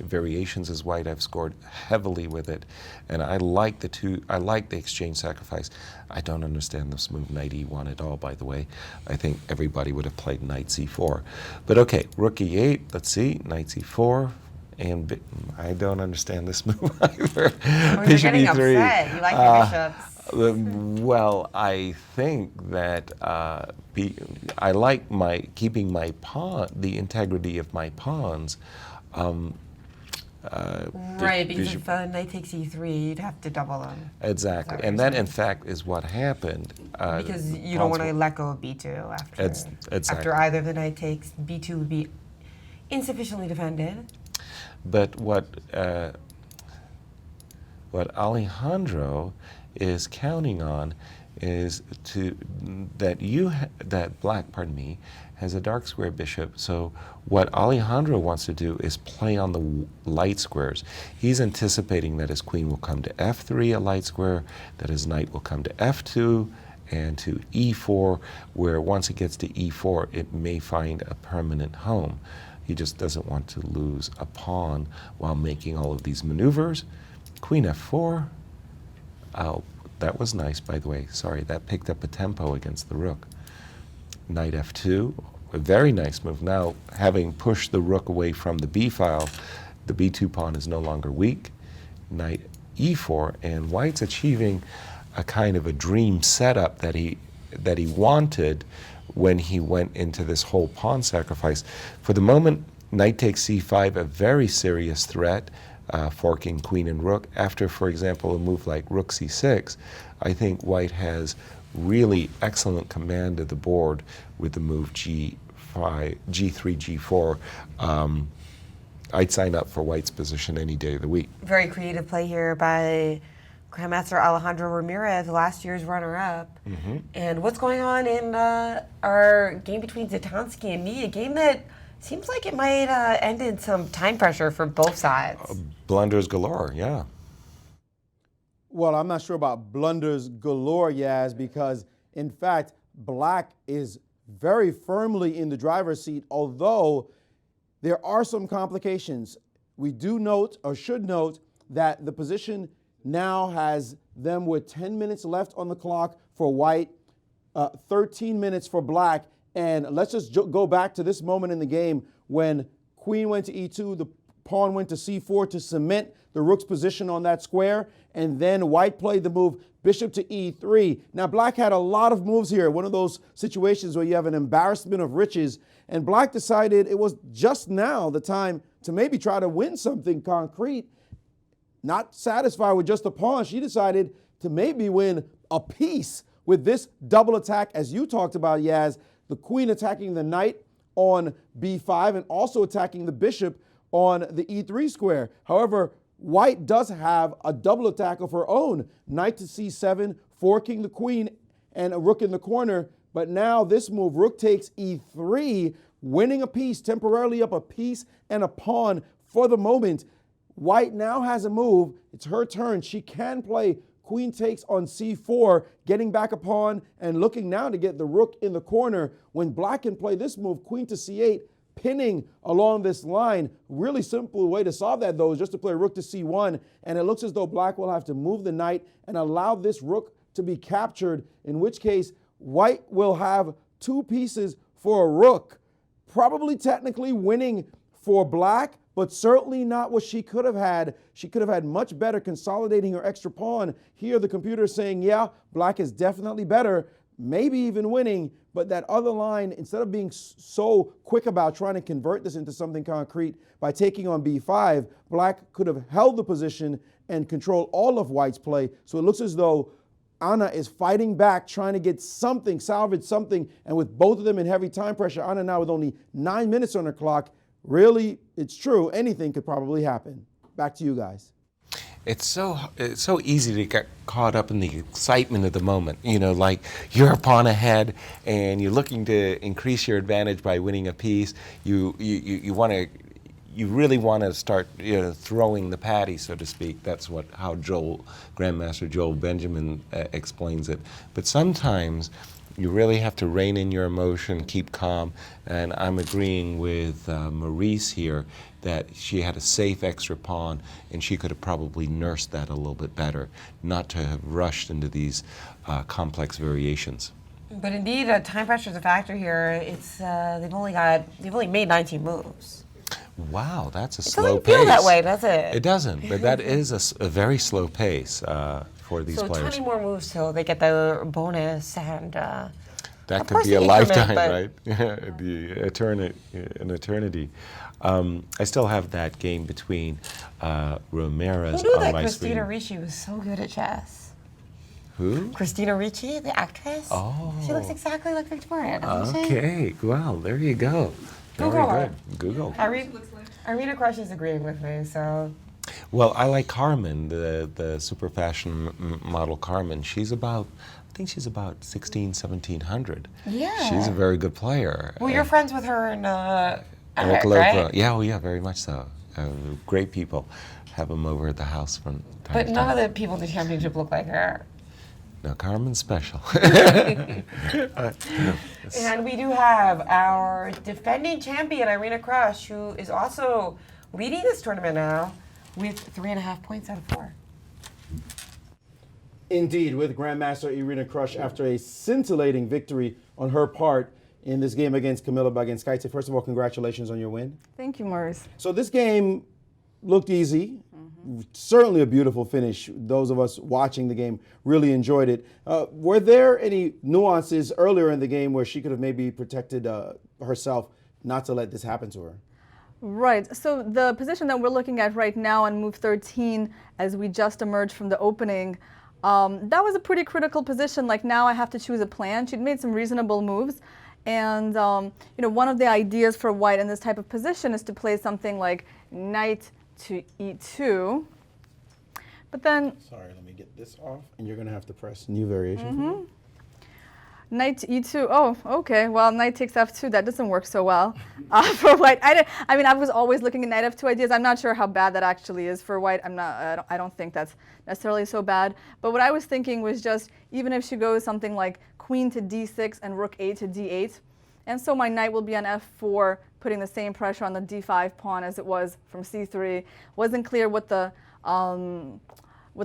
variations as white. I've scored heavily with it, and I like the exchange sacrifice. I don't understand this move knight e1 at all, by the way. I think everybody would have played knight c4. But okay, rook e8, let's see, knight c4. And I don't understand this move either. Oh, you're getting upset. You like the bishops. Well, I think that I like keeping my pawn, the integrity of my pawns. Right, because if knight takes e3, you'd have to double them. Exactly, and that in fact is what happened. Because you don't want to let go of b2 after either the knight takes. b2 would be insufficiently defended. But what Alejandro is counting on is that Black, has a dark square bishop. So what Alejandro wants to do is play on the light squares. He's anticipating that his queen will come to f3, a light square, that his knight will come to f2 and to e4, where once it gets to e4, it may find a permanent home. He just doesn't want to lose a pawn while making all of these maneuvers. Queen f4. Oh, that was nice, by the way. Sorry, that picked up a tempo against the rook. Knight f2, a very nice move. Now, having pushed the rook away from the b file, the b2 pawn is no longer weak. Knight e4, and White's achieving a kind of a dream setup that he wanted when he went into this whole pawn sacrifice. For the moment, knight takes c5, a very serious threat, forking queen and rook. After, for example, a move like rook c6, I think White has really excellent command of the board with the move g3, g4. I'd sign up for White's position any day of the week. Very creative play here by Grandmaster Alejandro Ramirez, last year's runner-up. And what's going on in our game between Zatonski and me? A game that Seems like it might end in some time pressure for both sides. Blunders galore, yeah. Well, I'm not sure about blunders galore, Yaz, because in fact, black is very firmly in the driver's seat, although there are some complications. We do note, or should note, that the position now has them with 10 minutes left on the clock for white, 13 minutes for black. And let's just go back to this moment in the game when queen went to e2, the pawn went to c4 to cement the rook's position on that square, and then white played the move bishop to e3. Now, black had a lot of moves here, one of those situations where you have an embarrassment of riches, and black decided it was just now the time to maybe try to win something concrete. Not satisfied with just a pawn, she decided to maybe win a piece with this double attack, as you talked about, Yaz, the queen attacking the knight on b5 and also attacking the bishop on the e3 square. However, white does have a double attack of her own. Knight to c7, forking the queen and a rook in the corner. But now this move, rook takes e3, winning a piece, temporarily up a piece and a pawn for the moment. White now has a move. It's her turn. She can play queen takes on c4, getting back a pawn and looking now to get the rook in the corner. When black can play this move, queen to c8, pinning along this line. Really simple way to solve that, though, is just to play rook to c1, and it looks as though black will have to move the knight and allow this rook to be captured, in which case white will have two pieces for a rook. Probably technically winning for black, but certainly not what she could have had. She could have had much better consolidating her extra pawn. Here the computer is saying, yeah, black is definitely better, maybe even winning, but that other line, instead of being so quick about trying to convert this into something concrete by taking on b5, black could have held the position and controlled all of white's play. So it looks as though Anna is fighting back, trying to get something, salvage something, and with both of them in heavy time pressure, Anna now with only 9 minutes on her clock, really, it's true, anything could probably happen. Back to you guys. It's so easy to get caught up in the excitement of the moment. You know, like you're a pawn ahead and you're looking to increase your advantage by winning a piece. You really want to start throwing the patty, so to speak. That's how Grandmaster Joel Benjamin explains it. But sometimes you really have to rein in your emotion, keep calm, and I'm agreeing with Maurice here that she had a safe extra pawn and she could have probably nursed that a little bit better, not to have rushed into these complex variations. But indeed, time pressure is a factor here. It's they've only made 19 moves. Wow, that's a it slow pace. It doesn't pace. feel that way, does it? It doesn't, but that is a very slow pace for these players. So 20 more moves till they get the bonus, and that could be a lifetime, right? An eternity. I still have that game between Ramirez Who knew on that my Christina screen. Ricci was so good at chess? Who? Christina Ricci, the actress. Oh. She looks exactly like Victoria, doesn't she? Okay, well, there you go. Google Very her. good. Google. Irina Crush is agreeing with me, so. Well, I like Carmen, the super fashion model Carmen. She's about, I think she's about 1700. Yeah. She's a very good player. Well, you're friends with her and Eric right? Yeah, oh yeah, very much so. Great people. Have them over at the house from time But to none time. of the people in the championship look like her. No, Carmen's special. And we do have our defending champion, Irina Crush, who is also leading this tournament now with 3.5 points out of 4. Indeed, with Grandmaster Irina Crush after a scintillating victory on her part in this game against Kamila Baginskaite. First of all, congratulations on your win. Thank you, Maurice. So this game looked easy. Certainly a beautiful finish. Those of us watching the game really enjoyed it. Were there any nuances earlier in the game where she could have maybe protected herself not to let this happen to her? Right. So the position that we're looking at right now on move 13, as we just emerged from the opening, that was a pretty critical position. Like, now I have to choose a plan. She'd made some reasonable moves. And one of the ideas for white in this type of position is to play something like knight to e2. But then... Sorry, let me get this off. And you're going to have to press new variation. Knight to e2. Oh, okay. Well, knight takes f2. That doesn't work so well for white. I was always looking at knight f2 ideas. I'm not sure how bad that actually is for white. I don't think that's necessarily so bad. But what I was thinking was just even if she goes something like queen to d6 and rook a to d8, and so my knight will be on f4, putting the same pressure on the d5 pawn as it was from c3. Wasn't clear what the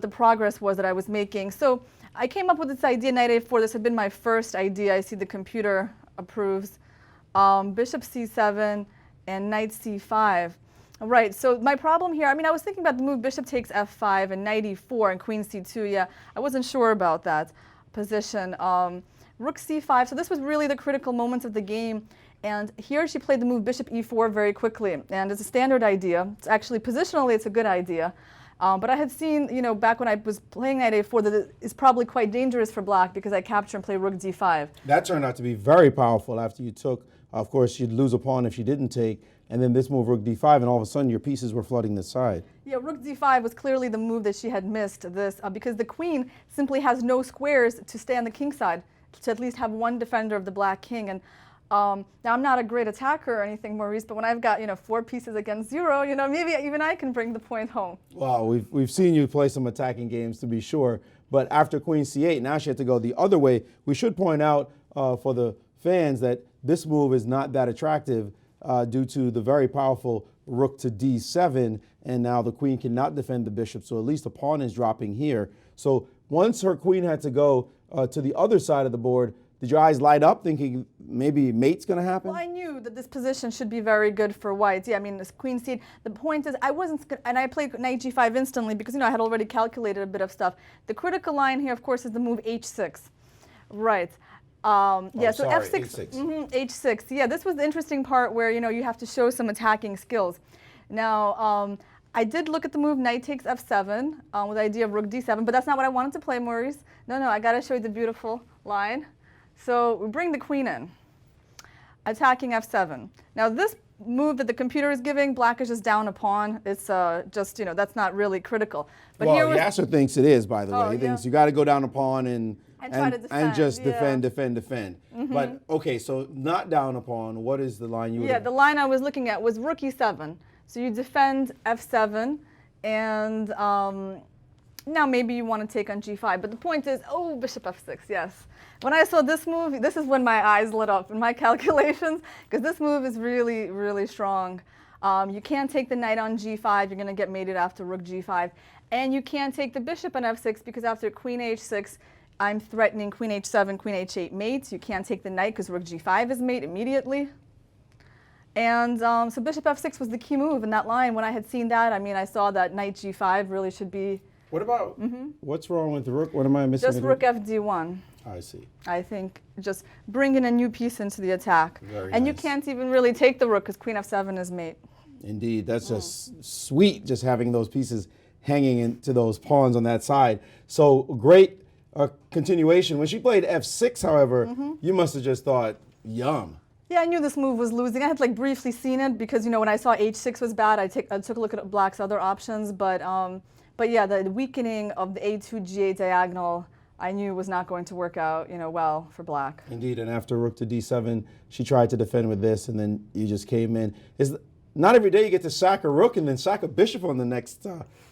progress was that I was making. So I came up with this idea, knight a4. This had been my first idea. I see the computer approves. Bishop c7 and knight c5. Right, so my problem here, I was thinking about the move bishop takes f5 and knight e4 and queen c2. Yeah, I wasn't sure about that position. Rook c5, so this was really the critical moments of the game. And here she played the move bishop e4 very quickly. And it's a standard idea. It's actually, positionally, it's a good idea. But I had seen, back when I was playing knight a4, that it is probably quite dangerous for black because I capture and play rook d5. That turned out to be very powerful after you took. Of course, you'd lose a pawn if you didn't take. And then this move, rook d5, and all of a sudden your pieces were flooding the side. Yeah, rook d5 was clearly the move that she had missed because the queen simply has no squares to stay on the king side, to at least have one defender of the black king. And now I'm not a great attacker or anything, Maurice, but when I've got 4 pieces against 0, maybe even I can bring the point home. Well, we've seen you play some attacking games to be sure, but after queen c8, now she had to go the other way. We should point out for the fans that this move is not that attractive due to the very powerful rook to d7, and now the queen cannot defend the bishop, so at least the pawn is dropping here. So once her queen had to go to the other side of the board, did your eyes light up thinking maybe mate's going to happen? Well, I knew that this position should be very good for white. Yeah, this queen c8. The point is, and I played knight g5 instantly because, I had already calculated a bit of stuff. The critical line here, of course, is the move h6. Right. Yeah, so sorry, f6, h6. H6. Yeah, this was the interesting part where, you have to show some attacking skills. Now, I did look at the move knight takes f7 with the idea of rook d7, but that's not what I wanted to play, Maurice. No, I got to show you the beautiful line. So we bring the queen in, attacking f7. Now this move that the computer is giving, black is just down a pawn. It's just, that's not really critical. But well, here was, Yasser thinks it is, by the way. He thinks you got to go down a pawn and try to defend, and just yeah. defend. Mm-hmm. But, okay, so not down a pawn. What is the line you would Yeah, the line I was looking at was rook e7. So you defend f7, and now maybe you want to take on g5. But the point is, bishop f6, yes. When I saw this move, this is when my eyes lit up in my calculations, because this move is really, really strong. You can't take the knight on g5. You're going to get mated after rook g5. And you can't take the bishop on f6 because after queen h6, I'm threatening queen h7, queen h8 mates. You can't take the knight because rook g5 is mate immediately. And so bishop f6 was the key move in that line. When I had seen that, I saw that knight g5 really should be... What about, what's wrong with the rook? What am I missing? Just rook fd1. I see. I think just bringing a new piece into the attack. Very and nice. You can't even really take the rook because queen f7 is mate. Indeed, that's just sweet, just having those pieces hanging into those pawns on that side. So great continuation. When she played f6, however, you must have just thought, yum. Yeah, I knew this move was losing. I had briefly seen it because when I saw h6 was bad, I took a look at black's other options. But yeah, the weakening of the a2 g8 diagonal, I knew was not going to work out, well for black. Indeed, and after rook to d7, she tried to defend with this, and then you just came in. Not every day you get to sack a rook and then sack a bishop on the next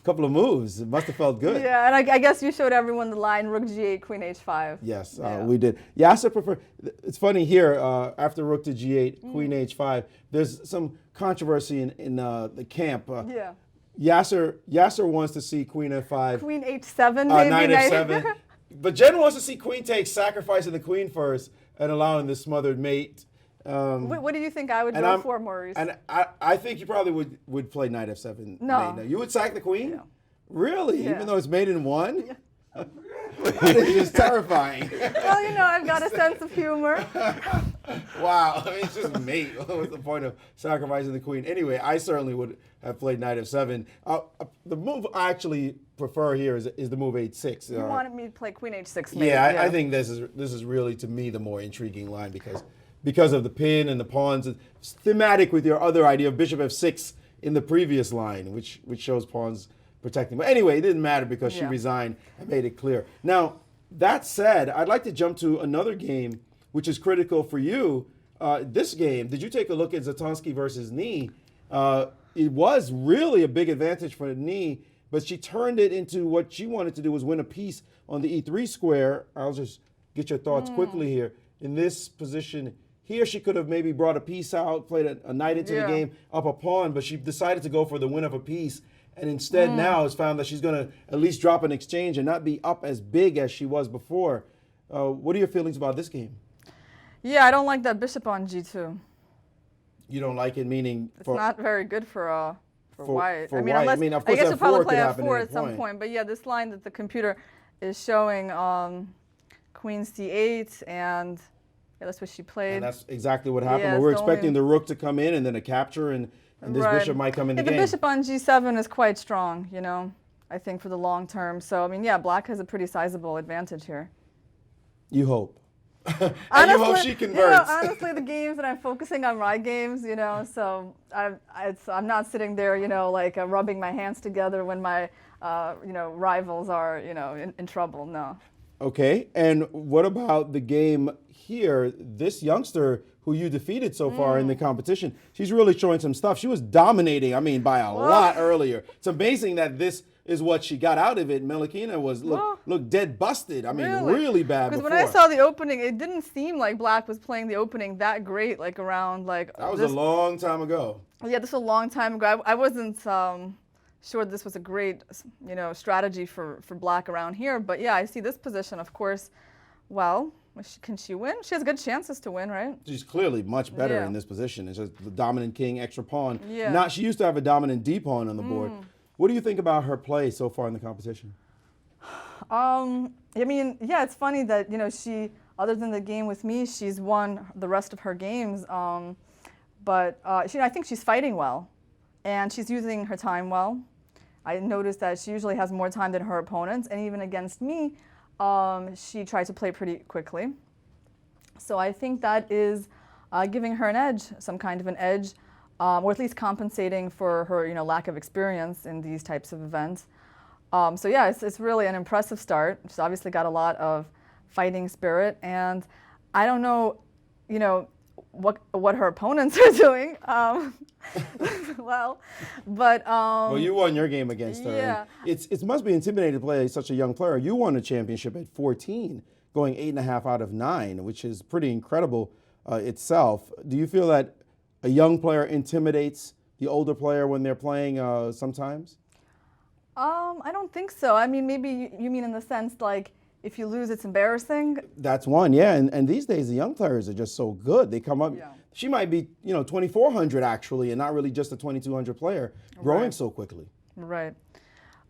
couple of moves. It must have felt good. Yeah, and I guess you showed everyone the line rook g8, queen h5. Yes, yeah. We did. Yasser prefer. It's funny here, after rook to g8, queen h5, there's some controversy in the camp. Yeah. Yasser wants to see queen f5. Queen h7, maybe. Knight f7. But Jen wants to see queen takes, sacrificing the queen first and allowing the smothered mate. What do you think I would go for, Maurice? And I think you probably would play knight f7. No. You would sack the queen? Yeah. Really? Yeah. Even though it's mate in one? Yeah. That is just terrifying. Well, I've got a sense of humor. Wow. It's just mate. What's the point of sacrificing the queen? Anyway, I certainly would have played knight f7. The move I actually prefer here is the move h6. You wanted me to play queen h6 maybe. Yeah, I think this is really, to me, the more intriguing line because of the pin and the pawns. It's thematic with your other idea of bishop f6 in the previous line, which shows pawns protecting. But anyway, it didn't matter because she resigned and made it clear. Now, that said, I'd like to jump to another game which is critical for you. This game, did you take a look at Zatonski versus Knee? It was really a big advantage for Knee, but she turned it into what she wanted to do was win a piece on the E3 square. I'll just get your thoughts quickly here. In this position here, she could have maybe brought a piece out, played a knight into the game, up a pawn, but she decided to go for the win of a piece, and instead now has found that she's going to at least drop an exchange and not be up as big as she was before. What are your feelings about this game? Yeah, I don't like that bishop on G2. You don't like it, meaning it's not very good for white. For white. I mean, of course, I guess you'll probably play F4 at some point. But yeah, this line that the computer is showing Queen C8, and yeah, that's what she played. And that's exactly what happened. Yeah, but we're expecting the rook to come in and then a capture, and this bishop might come in the game. The bishop on G7 is quite strong, you know, I think for the long term. So, I mean, yeah, black has a pretty sizable advantage here. You hope. And honestly, you hope she converts. You know, honestly, the games that I'm focusing on my games, you know, so I'm not sitting there, you know, like rubbing my hands together when my, you know, rivals are, you know, in trouble. No. Okay, and what about the game here? This youngster who you defeated so far in the competition, she's really showing some stuff. She was dominating, I mean, by a lot earlier. It's amazing that this is what she got out of it. Melikina was looked dead busted. I mean, really bad before. Because when I saw the opening, it didn't seem like black was playing the opening that great, like around like. That was a long time ago. Yeah, this was a long time ago. I wasn't sure this was a great, you know, strategy for black around here. But yeah, I see this position, of course. Well, can she win? She has good chances to win, right? She's clearly much better in this position. It's just the dominant king, extra pawn. Yeah. She used to have a dominant D pawn on the board. What do you think about her play so far in the competition? I mean, yeah, it's funny that, you know, she, other than the game with me, she's won the rest of her games. But I think she's fighting well, and she's using her time well. I noticed that she usually has more time than her opponents, and even against me, she tried to play pretty quickly. So I think that is giving her an edge, some kind of an edge. Or at least compensating for her, you know, lack of experience in these types of events. So yeah, it's really an impressive start. She's obviously got a lot of fighting spirit, and I don't know, you know, what her opponents are doing. Well, you won your game against her. Yeah. It must be intimidating to play such a young player. You won a championship at 14, going 8.5 out of 9, which is pretty incredible itself. Do you feel that a young player intimidates the older player when they're playing sometimes? I don't think so. I mean, maybe you mean in the sense like if you lose, it's embarrassing? That's one, yeah. And these days, the young players are just so good. They come up, she might be, you know, 2,400 actually, and not really just a 2,200 player, growing so quickly. Right.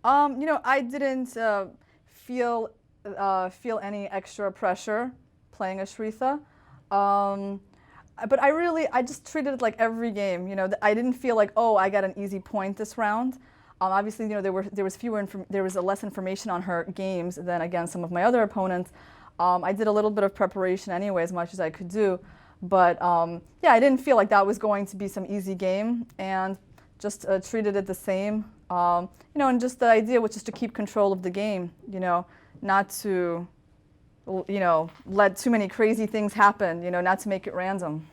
You know, I didn't feel any extra pressure playing Ashritha. But I just treated it like every game. You know, I didn't feel like, oh, I got an easy point this round. Obviously, you know, there was less information on her games than against some of my other opponents. I did a little bit of preparation anyway, as much as I could do. But yeah, I didn't feel like that was going to be some easy game, and just treated it the same. You know, and just the idea was just to keep control of the game. You know, not to, you know, let too many crazy things happen, you know, not to make it random.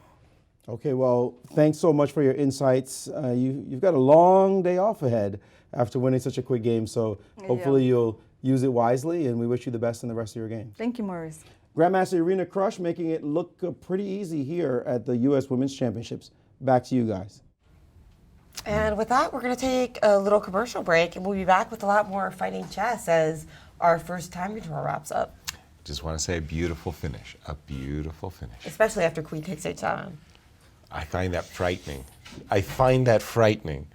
Okay, well, thanks so much for your insights. You've got a long day off ahead after winning such a quick game, so hopefully you'll use it wisely, and we wish you the best in the rest of your games. Thank you, Maurice. Grandmaster Irina Krush making it look pretty easy here at the U.S. Women's Championships. Back to you guys. And with that, we're going to take a little commercial break, and we'll be back with a lot more fighting chess as our first time control wraps up. Just want to say a beautiful finish, Especially after Queen takes H7. I find that frightening. I find that frightening.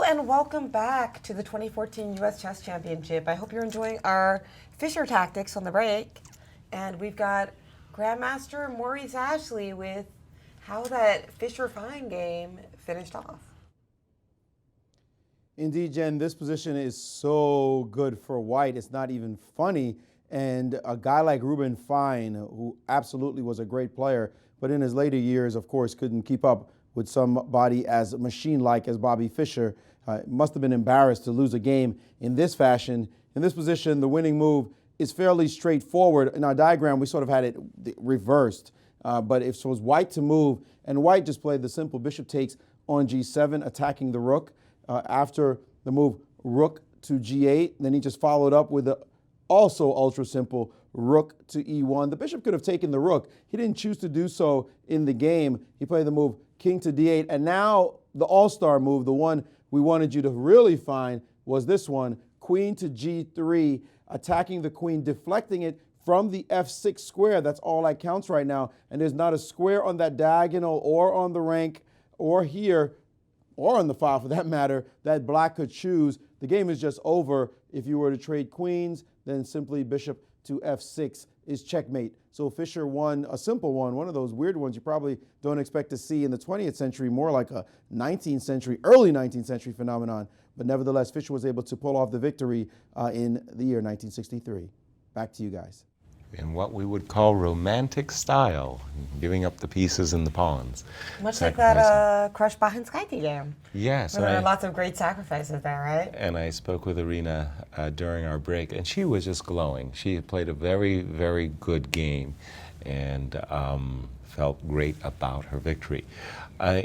and welcome back to the 2014 U.S. Chess Championship. I hope you're enjoying our Fischer tactics on the break. And we've got Grandmaster Maurice Ashley with how that Fischer-Fine game finished off. Indeed, Jen, this position is so good for white. It's not even funny. And a guy like Ruben Fine, who absolutely was a great player, but in his later years, of course, couldn't keep up with somebody as machine-like as Bobby Fischer. Must have been embarrassed to lose a game in this fashion. In this position, the winning move is fairly straightforward. In our diagram, we sort of had it reversed. But if it was white to move, and white just played the simple bishop takes on g7, attacking the rook. After the move rook to g8, then he just followed up with the also ultra simple rook to e1. The bishop could have taken the rook. He didn't choose to do so in the game. He played the move king to d8. And now the all-star move, the one we wanted you to really find, was this one, queen to g3, attacking the queen, deflecting it from the f6 square. That's all that counts right now. And there's not a square on that diagonal or on the rank or here or on the file for that matter that black could choose. The game is just over. If you were to trade queens, then simply bishop to f6 is checkmate. So Fischer won a simple one of those weird ones you probably don't expect to see in the 20th century, more like a 19th century, early 19th century phenomenon. But nevertheless, Fischer was able to pull off the victory in the year 1963. Back to you guys. In what we would call romantic style, giving up the pieces and the pawns. Much like that Crush Bahinskaite game. Yes. There were lots of great sacrifices there, right? And I spoke with Irina during our break, and she was just glowing. She had played a very, very good game and felt great about her victory.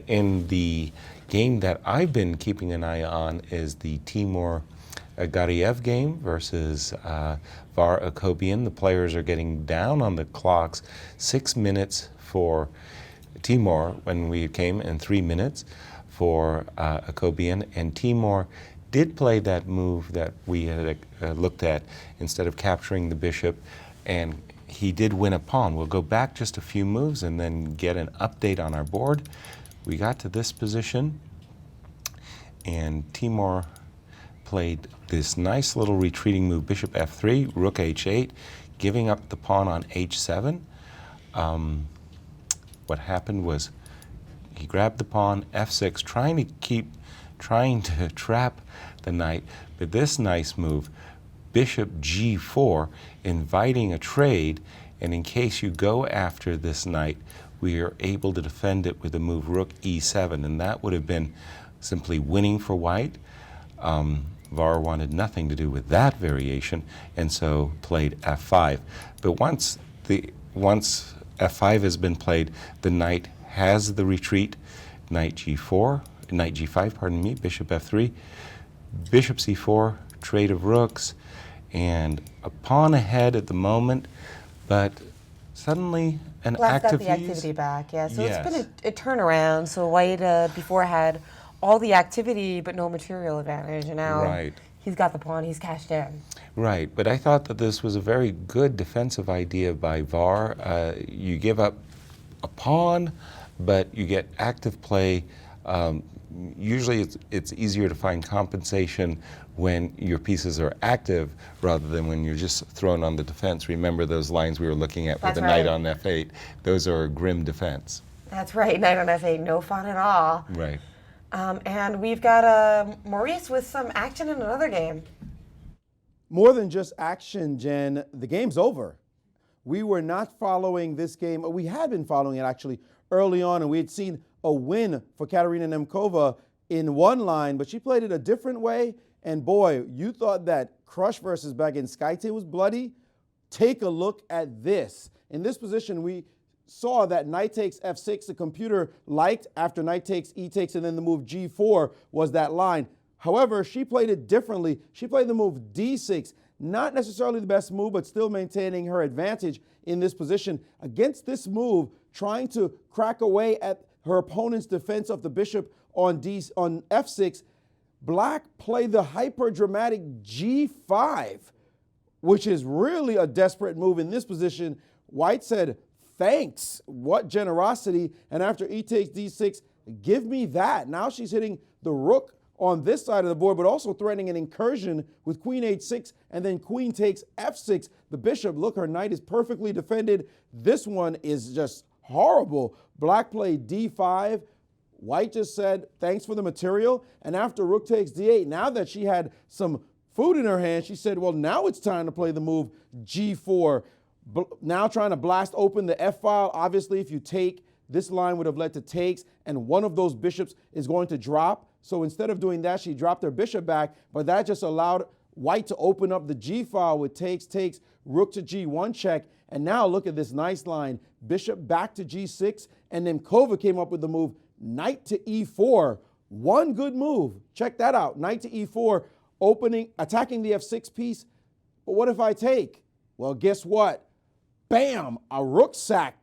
In the game that I've been keeping an eye on is the Timur Gariev game versus Var Akobian. The players are getting down on the clocks. 6 minutes for Timur when we came and 3 minutes for Akobian. And Timur did play that move that we had looked at instead of capturing the bishop, and he did win a pawn. We'll go back just a few moves and then get an update on our board. We got to this position, and Timur played this nice little retreating move, bishop f3, rook h8, giving up the pawn on h7. What happened was he grabbed the pawn, f6, trying to trap the knight, but this nice move, bishop g4, inviting a trade, and in case you go after this knight, we are able to defend it with the move rook e7, and that would have been simply winning for white. Var wanted nothing to do with that variation, and so played f5. But once f5 has been played, the knight has the retreat. Knight g5, pardon me, bishop f3, bishop c4, trade of rooks, and a pawn ahead at the moment, but suddenly an Black active got the activity back, yeah. So it's been a turnaround. So white before had all the activity but no material advantage, and now he's got the pawn, he's cashed in. Right, but I thought that this was a very good defensive idea by Var. You give up a pawn, but you get active play. Usually it's easier to find compensation when your pieces are active rather than when you're just thrown on the defense. Remember those lines we were looking at with the knight on f8? Those are a grim defense. That's right, knight on f8, no fun at all. Right. And we've got Maurice with some action in another game. More than just action, Jen, the game's over. We were not following this game, or we had been following it actually early on, and we had seen a win for Katerina Nemkova in one line, but she played it a different way. And boy, you thought that Crush versus Baginskaite was bloody? Take a look at this. In this position, we saw that knight takes f6, the computer liked after knight takes, e takes, and then the move g4 was that line. However, she played it differently. She played the move d6, not necessarily the best move, but still maintaining her advantage in this position. Against this move, trying to crack away at her opponent's defense of the bishop on f6, Black played the hyper-dramatic g5, which is really a desperate move in this position. White said, thanks, what generosity, and after e takes d6, give me that. Now she's hitting the rook on this side of the board, but also threatening an incursion with queen h6, and then queen takes f6. The bishop, look, her knight is perfectly defended. This one is just horrible. Black played d5. White just said, thanks for the material. And after rook takes d8, now that she had some food in her hand, she said, well, now it's time to play the move g4. Now trying to blast open the f file. Obviously, if you take, this line would have led to takes, and one of those bishops is going to drop. So instead of doing that, she dropped her bishop back, but that just allowed White to open up the g file with takes, takes, rook to g1 check. And now look at this nice line, bishop back to g6, and then Kova came up with the move knight to e4. One good move. Check that out. Knight to e4, attacking the f6 piece. But what if I take? Well, guess what? Bam! A rook sack.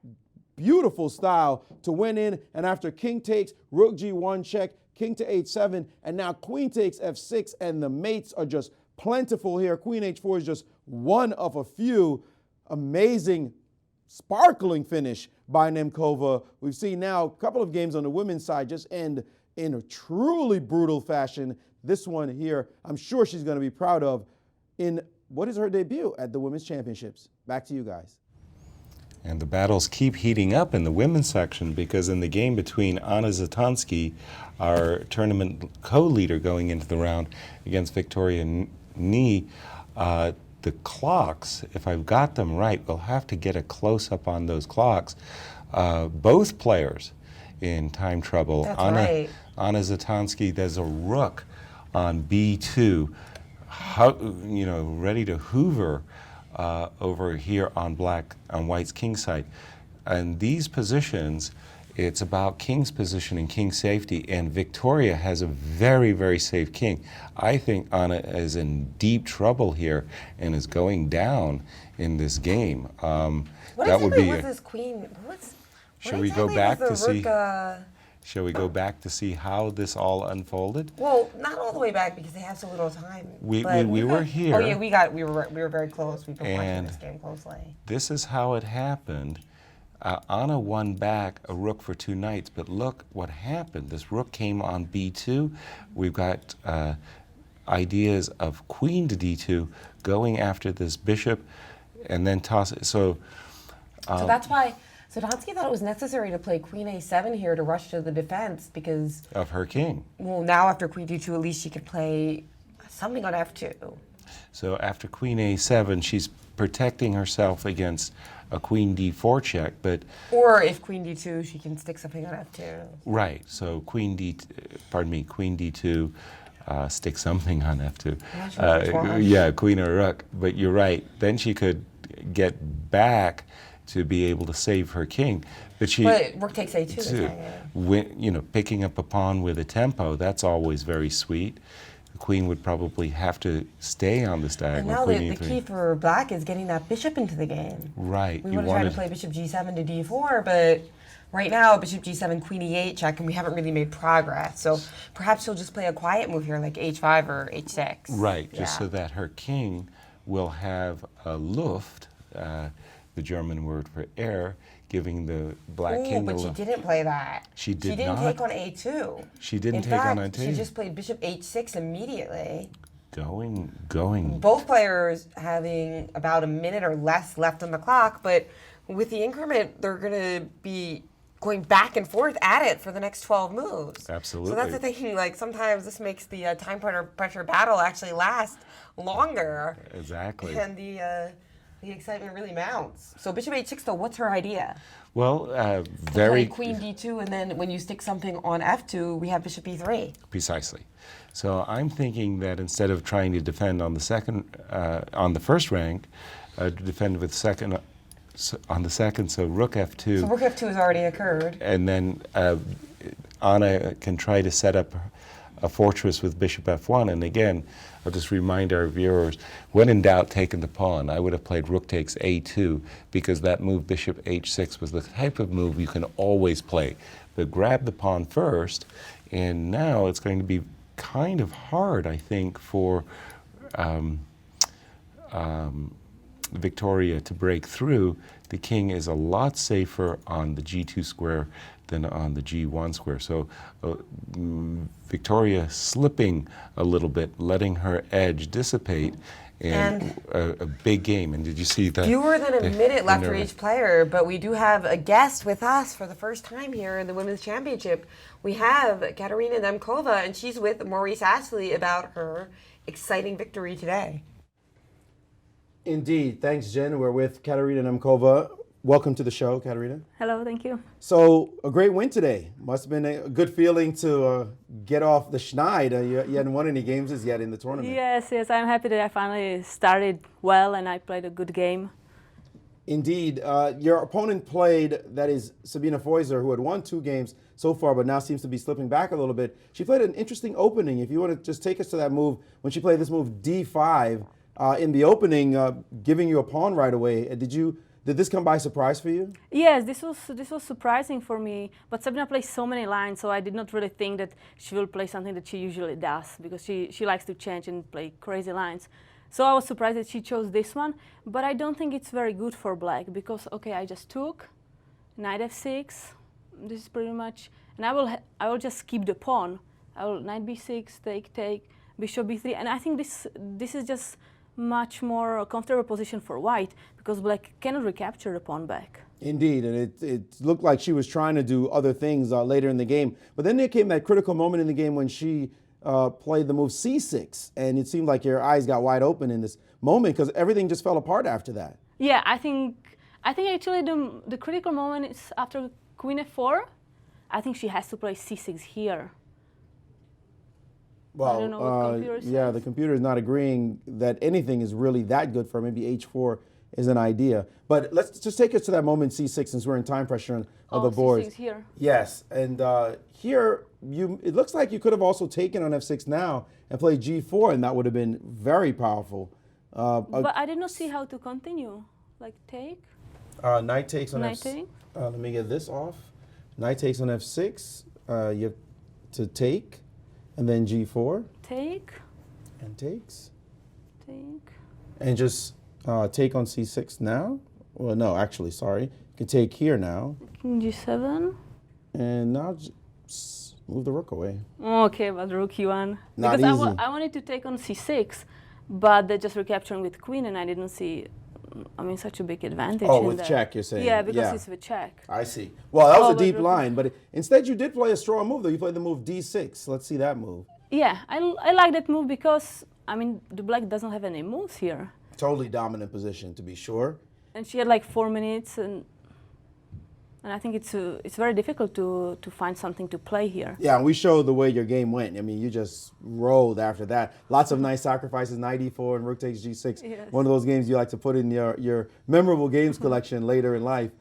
Beautiful style to win in. And after king takes, rook g1 check, king to h7, and now queen takes f6, and the mates are just plentiful here. Queen h4 is just one of a few. Amazing, sparkling finish by Nemkova. We've seen now a couple of games on the women's side just end in a truly brutal fashion. This one here, I'm sure she's going to be proud of in what is her debut at the Women's Championships. Back to you guys. And the battles keep heating up in the women's section, because in the game between Anna Zatonski, our tournament co-leader going into the round, against Victoria Ni, the clocks, if I've got them right, we'll have to get a close-up on those clocks. Both players in time trouble. That's right. Anna Zatonski, there's a rook on b2, ready to hoover over here on White's king side. And these positions, it's about king's position and king safety, and Victoria has a very, very safe king. I think Anna is in deep trouble here and is going down in this game. What that would be. Was this queen? Shall we go back to see? Shall we go back to see how this all unfolded? Well, not all the way back because they have so little time. We were here. Oh yeah, we were very close. We've been watching this game closely. This is how it happened. Anna won back a rook for two knights, but look what happened. This rook came on b2. We've got ideas of queen to d2, going after this bishop, and then toss it. So that's why Zatonski thought it was necessary to play queen a7 here to rush to the defense because of her king. Well, now after queen d2, at least she could play something on f2. So after queen a7, she's protecting herself against a queen d4 check, but or if queen d2, she can stick something on f2. Right. So queen d2, stick something on f2. Yeah, queen or rook. But you're right. Then she could get back to be able to save her king. But rook takes a2. Picking up a pawn with a tempo, that's always very sweet. The queen would probably have to stay on this diagonal. And now the key for black is getting that bishop into the game. Right. We want to try to play bishop g7 to d4, but right now bishop g7, queen e8 check, and we haven't really made progress. So perhaps she'll just play a quiet move here, like h5 or h6. Right, just so that her king will have a Luft, the German word for air, giving the black king the but Luft. She didn't play that. She didn't take on a2. She didn't take on a2. She just played bishop h6 immediately. Going. Both players having about a minute or less left on the clock, but with the increment, they're going to be going back and forth at it for the next 12 moves. Absolutely. So that's the thing, like sometimes this makes the time pressure battle actually last longer. Exactly. And the excitement really mounts. So bishop h6, though, what's her idea? Well, play queen d2, and then when you stick something on f2, we have bishop e3. Precisely. So I'm thinking that instead of trying to defend on the first rank, defend with on the second, so rook f2. So rook f2 has already occurred. And then Anna can try to set up a fortress with bishop f1. And again, I'll just remind our viewers, when in doubt, taking the pawn. I would have played rook takes a2 because that move, bishop h6, was the type of move you can always play. But grab the pawn first, and now it's going to be kind of hard, I think, for Victoria to break through. The king is a lot safer on the g2 square than on the G1 square. So Victoria slipping a little bit, letting her edge dissipate, and a big game. And did you see that? Fewer than a minute left for each player, but we do have a guest with us for the first time here in the Women's Championship. We have Katerina Demkova, and she's with Maurice Astley about her exciting victory today. Indeed. Thanks, Jen. We're with Katerina Demkova. Welcome to the show, Katerina. Hello, thank you. So, a great win today. Must have been a good feeling to get off the schneid. You hadn't won any games as yet in the tournament. Yes, I'm happy that I finally started well and I played a good game. Indeed. Your opponent played, that is Sabina Feuser, who had won 2 games so far, but now seems to be slipping back a little bit. She played an interesting opening. If you want to just take us to that move, when she played this move D5 in the opening, giving you a pawn right away. Did this come by surprise for you? Yes, this was surprising for me, but Sabina plays so many lines, so I did not really think that she will play something that she usually does, because she likes to change and play crazy lines. So I was surprised that she chose this one, but I don't think it's very good for black, because, okay, I just took, knight f6, this is pretty much, and I will just keep the pawn. I will knight b6, take, bishop b3, and I think this is just much more comfortable position for white, because black cannot recapture the pawn back. Indeed, and it looked like she was trying to do other things later in the game. But then there came that critical moment in the game when she played the move c6, and it seemed like your eyes got wide open in this moment because everything just fell apart after that. Yeah, I think actually the critical moment is after queen f4. I think she has to play c6 here. Well, I don't know what computer says. yeah, the computer is not agreeing that anything is really that good for her. Maybe h4 is an idea. But let's just take us to that moment c6 since we're in time pressure on the board. c6 here. Yes, and here it looks like you could have also taken on f6 now and played g4, and that would have been very powerful. But I did not see how to continue. Like take? Knight takes on Knight f6. take? Let me get this off. Knight takes on f6. You have to take. And then g4. Take. And takes. Take. And just take on c6 now. Well, no, actually, sorry. You can take here now. King g7. And now just move the rook away. Okay, but rook e1. Not because easy. I wanted to take on c6, but they're just recapturing with queen, and I didn't see, such a big advantage. Oh, in with that. check, you're saying? Yeah, because it's with check. I see. Well, that was a but deep line, but instead you did play a strong move, though. You played the move d6. Let's see that move. Yeah, I like that move because, the black doesn't have any moves here. Totally dominant position, to be sure. And she had like 4 minutes, and I think it's very difficult to find something to play here. Yeah, and we showed the way your game went. You just rolled after that. Lots of nice sacrifices, knight e4 and rook takes g6. Yes. One of those games you like to put in your memorable games collection later in life.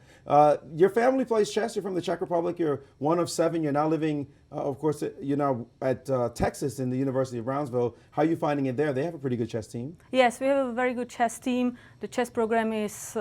Your family plays chess. You're from the Czech Republic. You're one of 7. You're now living, of course, you're now at Texas in the University of Brownsville. How are you finding it there? They have a pretty good chess team. Yes, we have a very good chess team. The chess program is,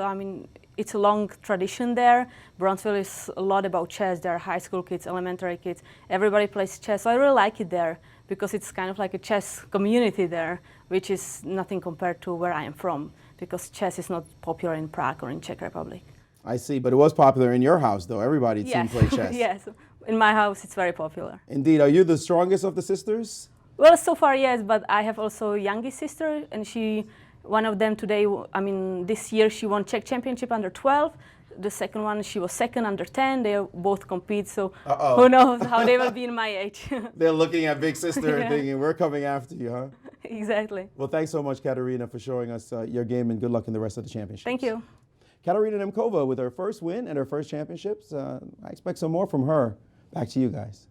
it's a long tradition there. Brownsville is a lot about chess. There are high school kids, elementary kids. Everybody plays chess. So I really like it there because it's kind of like a chess community there, which is nothing compared to where I am from, because chess is not popular in Prague or in Czech Republic. I see, but it was popular in your house, though. Everybody seemed to play chess. Yes, in my house it's very popular. Indeed. Are you the strongest of the sisters? Well, so far, yes, but I have also a youngest sister, and one of them today, this year she won Czech Championship under 12. The second one, she was second under 10. They both compete, so who knows how they will be in my age. They're looking at big sister and thinking, we're coming after you, huh? Exactly. Well, thanks so much, Katerina, for showing us your game, and good luck in the rest of the championship. Thank you. Katerina Demkova with her first win and her first championships. I expect some more from her. Back to you guys.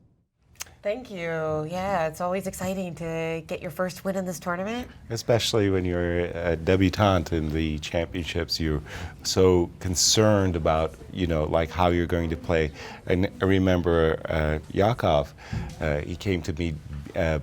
Thank you. Yeah, it's always exciting to get your first win in this tournament. Especially when you're a debutante in the championships, you're so concerned about, like how you're going to play. And I remember Yakov, he came to me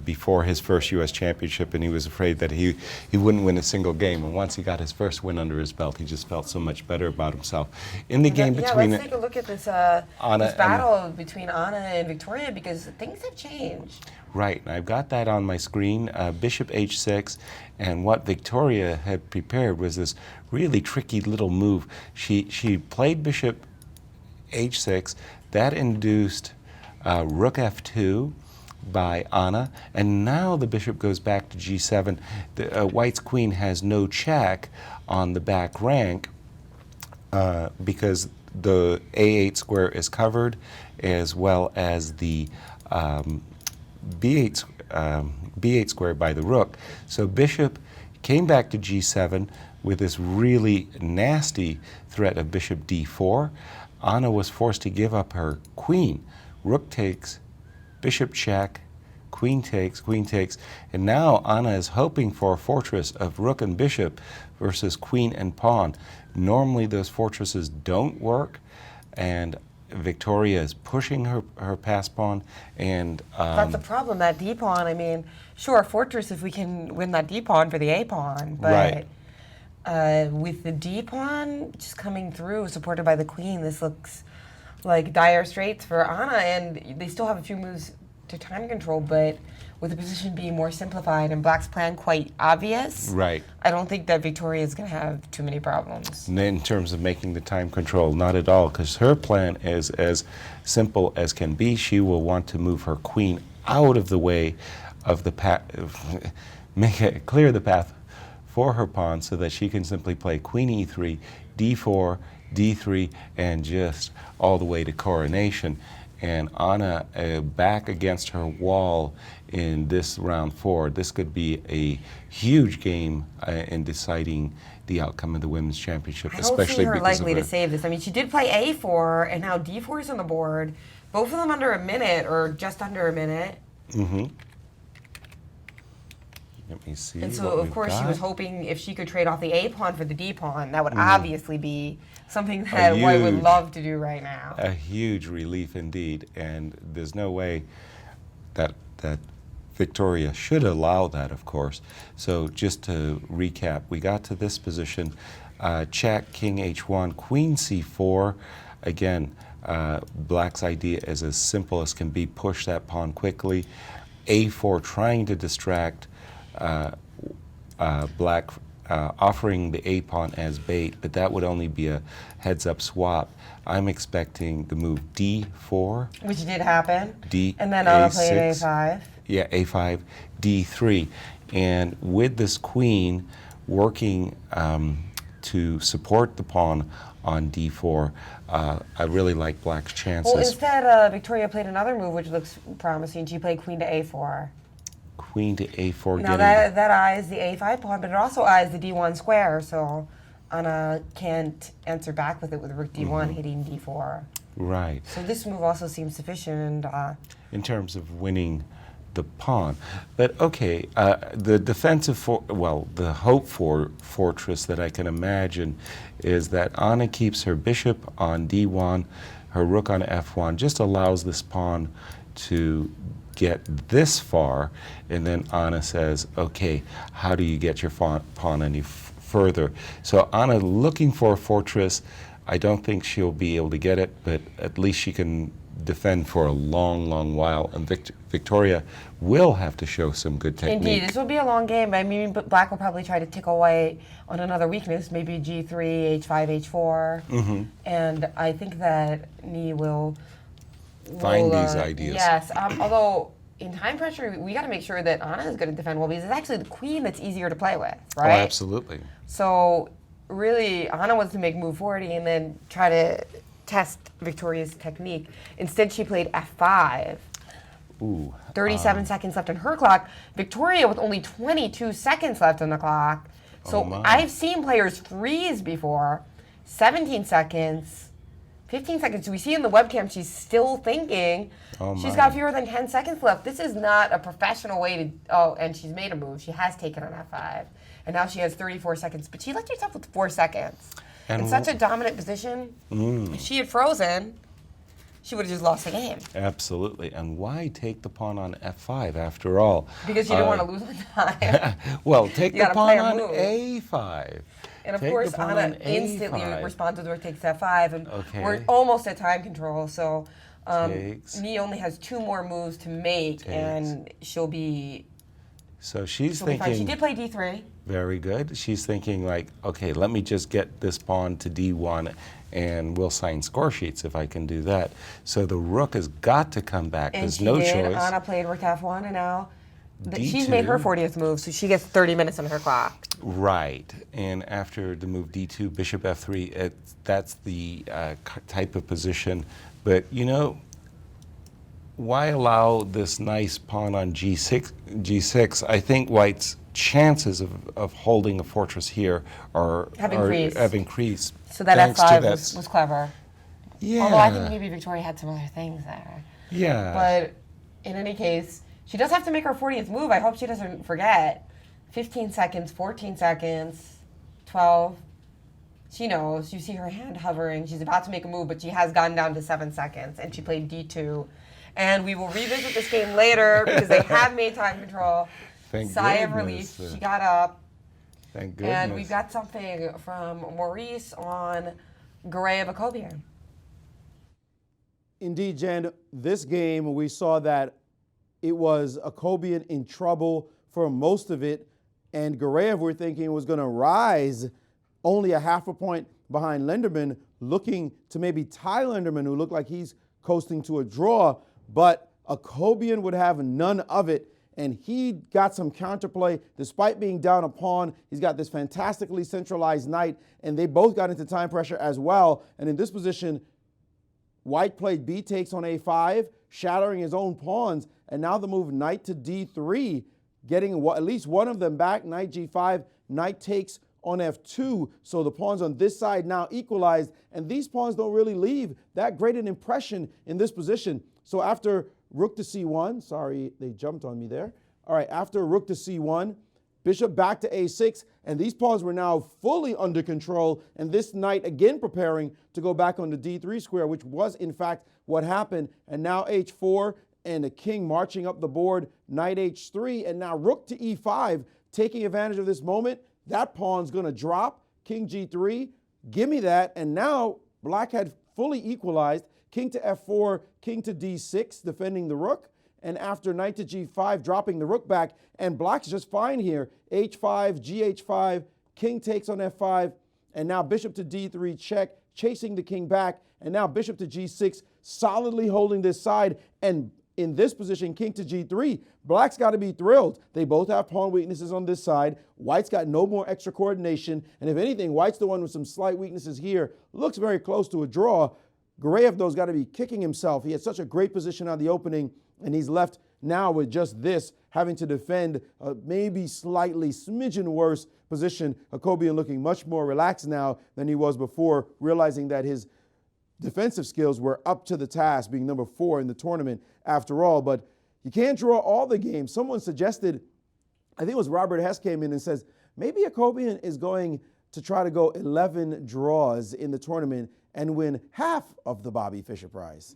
before his first U.S. championship, and he was afraid that he wouldn't win a single game. And once he got his first win under his belt, he just felt so much better about himself. In the game between... let's take a look at this, this battle between Anna and Victoria, because things have changed. Right, and I've got that on my screen, bishop h6, and what Victoria had prepared was this really tricky little move. She played bishop h6, That induced rook f2 by Anna, and now the bishop goes back to g7. White's queen has no check on the back rank because the a8 square is covered, as well as the b8 square by the rook. So bishop came back to g7 with this really nasty threat of bishop d4. Anna was forced to give up her queen. Rook takes, bishop check, queen takes, and now Anna is hoping for a fortress of rook and bishop versus queen and pawn. Normally those fortresses don't work, and Victoria is pushing her pass pawn, and that's the problem, that d pawn. I mean, sure, fortress if we can win that d pawn for the a pawn, but with the d pawn just coming through, supported by the queen, this looks like dire straits for Anna, and they still have a few moves to time control, but with the position being more simplified and Black's plan quite obvious, right, I don't think that Victoria is going to have too many problems. In terms of making the time control, not at all, because her plan is as simple as can be. She will want to move her queen out of the way of the path, clear the path for her pawn so that she can simply play queen e3, d4, d3, and just all the way to coronation. And Anna back against her wall in this round 4. This could be a huge game in deciding the outcome of the women's championship, especially because I don't see her likely to save this. I mean, she did play a4, and now d4 is on the board. Both of them under a minute, or just under a minute. Mm-hmm. Let me see. And so, of course, she was hoping if she could trade off the a pawn for the d pawn, that would obviously be something that White would love to do right now. A huge relief indeed, and there's no way that Victoria should allow that, of course. So just to recap, we got to this position, check, king h1, queen c4. Again, Black's idea is as simple as can be, push that pawn quickly. a4, trying to distract Black, offering the a pawn as bait, but that would only be a heads-up swap. I'm expecting the move d4, which did happen. And then Anna played a5. Yeah, a5, d3, and with this queen working to support the pawn on d4, I really like Black's chances. Well, instead, Victoria played another move which looks promising. She played queen to a4. Queen to a4. Now that eyes the a5 pawn, but it also eyes the d1 square, so Anna can't answer back with it with rook d1 hitting d4. Right. So this move also seems sufficient. In terms of winning the pawn. But okay, the defensive, the hope for fortress that I can imagine is that Anna keeps her bishop on d1, her rook on f1, just allows this pawn to get this far, and then Anna says, okay, how do you get your pawn any further? So Anna looking for a fortress. I don't think she'll be able to get it, but at least she can defend for a long, long while, and Victoria will have to show some good technique. Indeed, this will be a long game. I mean, but Black will probably try to tickle White on another weakness, maybe g3, h5, h4, and I think that Ni will find these ideas. Yes, although in time pressure, we got to make sure that Anna is going to defend well, because it's actually the queen that's easier to play with, right? Oh, absolutely. So really, Anna wants to make move 40 and then try to test Victoria's technique. Instead, she played f5. Ooh. 37 seconds left on her clock. Victoria with only 22 seconds left on the clock. So I've seen players freeze before. 17 seconds, 15 seconds. We see in the webcam she's still thinking. She's got fewer than 10 seconds left. This is not a professional way to, and she's made a move. She has taken on f5. And now she has 34 seconds. But she left herself with 4 seconds. In such a dominant position, if she had frozen, she would have just lost the game. Absolutely. And why take the pawn on f5 after all? Because you don't want to lose on time. Well, take the pawn on a5. And of course, Anna instantly responds with rook takes f5, and we're almost at time control. So Ni only has 2 more moves to make, and she'll be So she's She'll be fine. She thinking, did play d3. very good. She's thinking like, okay, let me just get this pawn to d1 and we'll sign score sheets if I can do that. So the rook has got to come back. And There's she no did. choice. Anna played rook f1, and now she's D2. made her 40th move, so she gets 30 minutes on her clock. Right, and after the move d2, bishop f3, that's the type of position. But you know, why allow this nice pawn on g6? I think White's chances of holding a fortress here have increased. So that thanks to f5 was clever. Yeah. Although I think maybe Victoria had some other things there. Yeah. But in any case, she does have to make her 40th move. I hope she doesn't forget. 15 seconds, 14 seconds, 12. She knows. You see her hand hovering. She's about to make a move, but she has gone down to 7 seconds, and she played d2. And we will revisit this game later because they have made time control. Thank Sigh of goodness. relief. She got up. Thank goodness. And we've got something from Maurice on Gareev akobian. Indeed, Jen, this game we saw that it was akobian in trouble for most of it, and Gareev, we're thinking, was going to rise only a half a point behind Linderman, looking to maybe tie Linderman, who looked like he's coasting to a draw, but akobian would have none of it, and he got some counterplay despite being down a pawn. He's got this fantastically centralized knight, and they both got into time pressure as well, and in this position, White played b takes on a5, shattering his own pawns, and now the move knight to d3, getting at least one of them back, knight g5, knight takes on f2, so the pawns on this side now equalized, and these pawns don't really leave that great an impression in this position. So after rook to c1, sorry, they jumped on me there. All right, after rook to c1, bishop back to a6, and these pawns were now fully under control, and this knight again preparing to go back on the d3 square, which was in fact what happened, and now h4, and the king marching up the board, knight h3, and now rook to e5, taking advantage of this moment. That pawn's going to drop, king g3, give me that, and now black had fully equalized, king to f4, king to d6, defending the rook, and after knight to g5, dropping the rook back, and black's just fine here, h5, gh5, king takes on f5, and now bishop to d3 check, chasing the king back, and now bishop to g6, solidly holding this side, and in this position, king to g3, black's got to be thrilled. They both have pawn weaknesses on this side. White's got no more extra coordination, and if anything, White's the one with some slight weaknesses here. Looks very close to a draw. Gareev, though, has got to be kicking himself. He had such a great position on the opening, and he's left now with just this, having to defend a maybe slightly smidgen worse position. Akobian looking much more relaxed now than he was before, realizing that his defensive skills were up to the task, being number 4 in the tournament after all. But you can't draw all the games. Someone suggested, I think it was Robert Hess came in and says, maybe Akobian is going to try to go 11 draws in the tournament and win half of the Bobby Fischer Prize.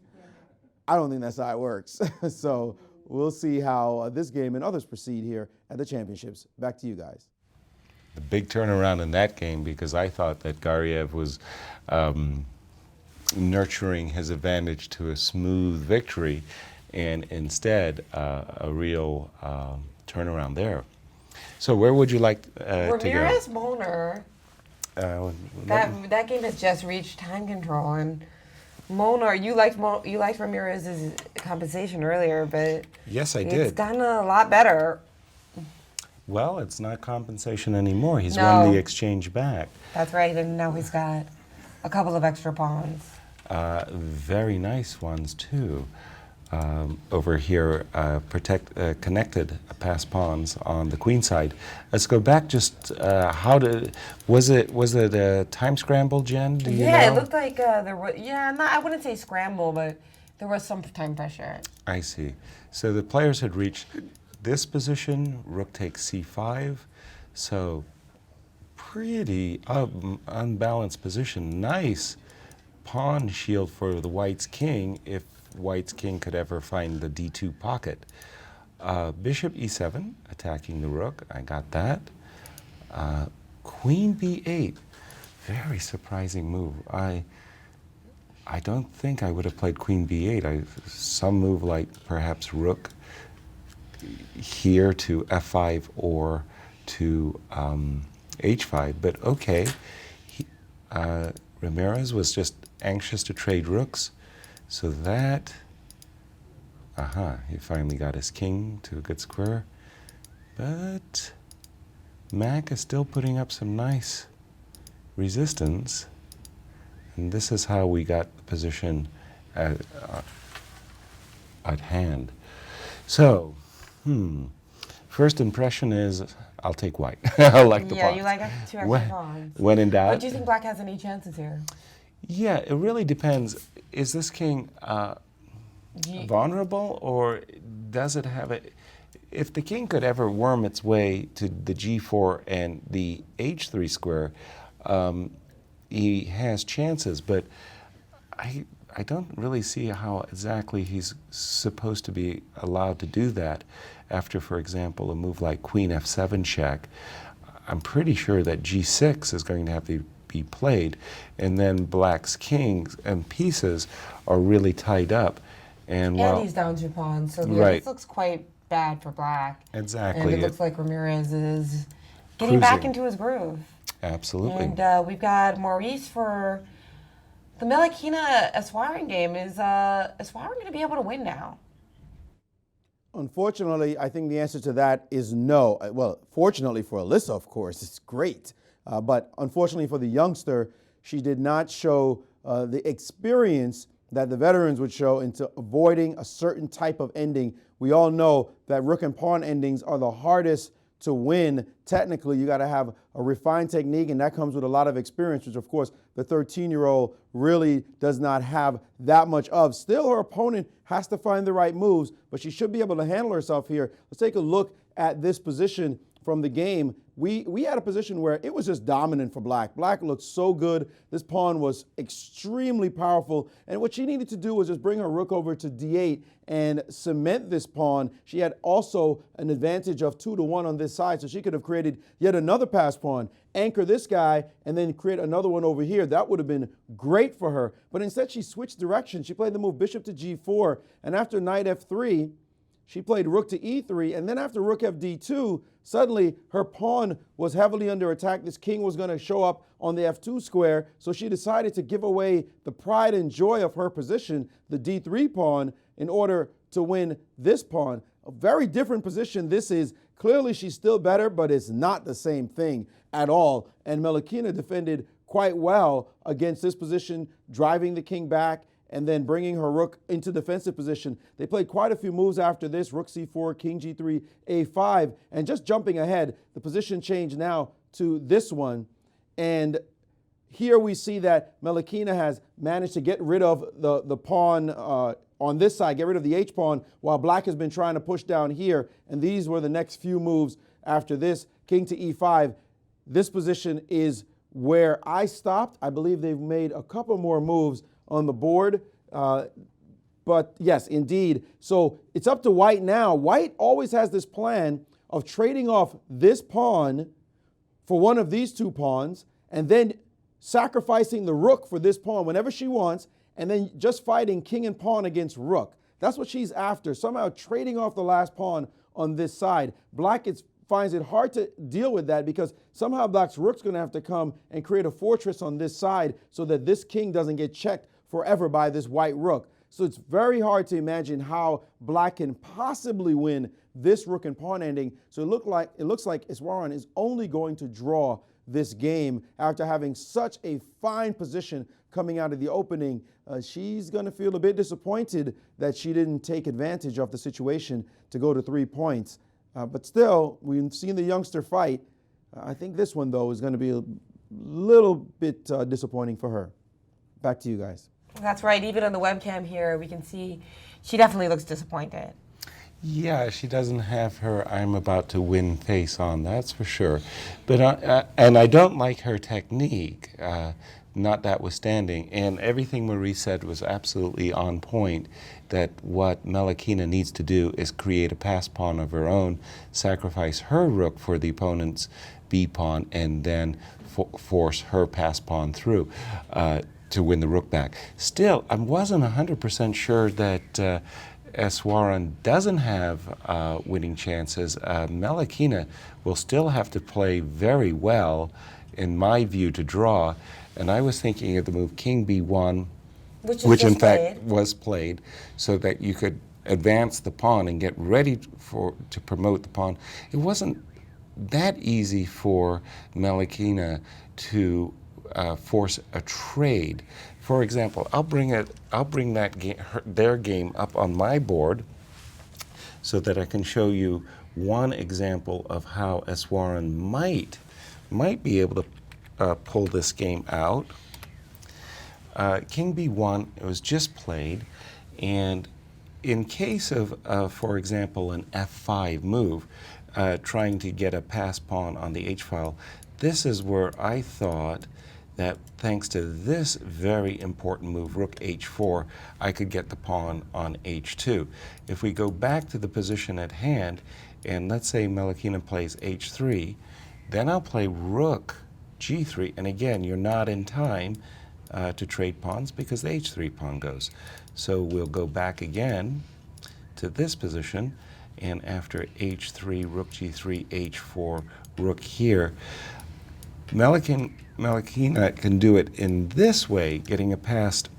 I don't think that's how it works. So we'll see how this game and others proceed here at the championships. Back to you guys. The big turnaround in that game, because I thought that Gareev was nurturing his advantage to a smooth victory, and instead a real turnaround there. So where would you like to go? Ramirez Moner. That game has just reached time control, and Moner, you liked Ramirez's compensation earlier, but yes, I did. It's gotten a lot better. Well, it's not compensation anymore. He's won the exchange back. That's right, and now he's got a couple of extra pawns. Very nice ones too. Over here, connected pass pawns on the queen side. Let's go back. Just was it a time scramble, Jen? Do you know? It looked like there was. Yeah, I wouldn't say scramble, but there was some time pressure. I see. So the players had reached this position. Rook takes c5. So pretty unbalanced position. Nice pawn shield for the White's king if White's king could ever find the d2 pocket. Bishop e7, attacking the rook. I got that. Queen b8, very surprising move. I don't think I would have played queen b8. Some move like perhaps rook here to f5 or to h5, but okay. Ramirez was just anxious to trade rooks, so that, he finally got his king to a good square, but Mac is still putting up some nice resistance, and this is how we got the position at hand. So, first impression is I'll take white. I like the pawns. Yeah, you like two extra pawns. When in doubt. But do you think black has any chances here? Yeah, it really depends. Is this king vulnerable, or does it have a... If the king could ever worm its way to the g4 and the h3 square, he has chances, but I don't really see how exactly he's supposed to be allowed to do that after, for example, a move like queen f7 check. I'm pretty sure that g6 is going to have to be played, and then black's kings and pieces are really tied up. And he's down 2 pawns, so this looks quite bad for black. Exactly. And it looks like Ramirez is getting back into his groove. Absolutely. And we've got Maurice for the Melakina Iswaran game. Is Iswaran going to be able to win now? Unfortunately, I think the answer to that is no. Well, fortunately for Alyssa, of course, it's great. But unfortunately for the youngster, she did not show the experience that the veterans would show into avoiding a certain type of ending. We all know that rook and pawn endings are the hardest to win. Technically, you got to have a refined technique, and that comes with a lot of experience, which of course the 13-year-old really does not have that much of. Still, her opponent has to find the right moves, but she should be able to handle herself here. Let's take a look at this position from the game. We had a position where it was just dominant for black. Black looked so good. This pawn was extremely powerful, and what she needed to do was just bring her rook over to d8 and cement this pawn. She had also an advantage of 2-1 on this side, so she could have created yet another pass pawn, anchor this guy, and then create another one over here. That would have been great for her, but instead she switched directions. She played the move bishop to g4, and after knight f3, she played rook to e3, and then after rook fd2, suddenly her pawn was heavily under attack. This king was going to show up on the f2 square, so she decided to give away the pride and joy of her position, the d3 pawn, in order to win this pawn. A very different position this is. Clearly she's still better, but it's not the same thing at all. And Melakina defended quite well against this position, driving the king back and then bringing her rook into defensive position. They played quite a few moves after this, rook c4, king g3, a5, and just jumping ahead, the position changed now to this one. And here we see that Melakina has managed to get rid of the pawn on this side, get rid of the h-pawn, while black has been trying to push down here. And these were the next few moves after this, king to e5. This position is where I stopped. I believe they've made a couple more moves on the board, but yes, indeed. So it's up to white now. White always has this plan of trading off this pawn for one of these 2 pawns, and then sacrificing the rook for this pawn whenever she wants, and then just fighting king and pawn against rook. That's what she's after, somehow trading off the last pawn on this side. Black finds it hard to deal with that because somehow black's rook's going to have to come and create a fortress on this side so that this king doesn't get checked forever by this white rook. So it's very hard to imagine how black can possibly win this rook and pawn ending. So it looks like Iswaran is only going to draw this game after having such a fine position coming out of the opening. She's going to feel a bit disappointed that she didn't take advantage of the situation to go to 3 points. But still, we've seen the youngster fight. I think this one, though, is going to be a little bit disappointing for her. Back to you guys. That's right. Even on the webcam here, we can see she definitely looks disappointed. Yeah, she doesn't have her I'm about to win face on, that's for sure. But and I don't like her technique, not notwithstanding. And everything Marie said was absolutely on point, that what Melakina needs to do is create a pass pawn of her own, sacrifice her rook for the opponent's b pawn, and then force her pass pawn through to win the rook back. Still, I wasn't 100% sure that Iswaran doesn't have winning chances, Melakina will still have to play very well, in my view, to draw. And I was thinking of the move King B1, which in fact was played, so that you could advance the pawn and get ready to promote the pawn. It wasn't that easy for Melakina to force a trade. For example, I'll bring their game up on my board so that I can show you one example of how Iswaran might be able to pull this game out. King B1, it was just played, and in case of, for example, an F5 move, trying to get a pass pawn on the H-file, this is where I thought that thanks to this very important move, rook H4, I could get the pawn on H2. If we go back to the position at hand, and let's say Melakina plays H3, then I'll play rook G3, and again, you're not in time to trade pawns because the H3 pawn goes. So we'll go back again to this position, and after H3, rook G3, H4, rook here, Melakina can do it in this way, getting a passed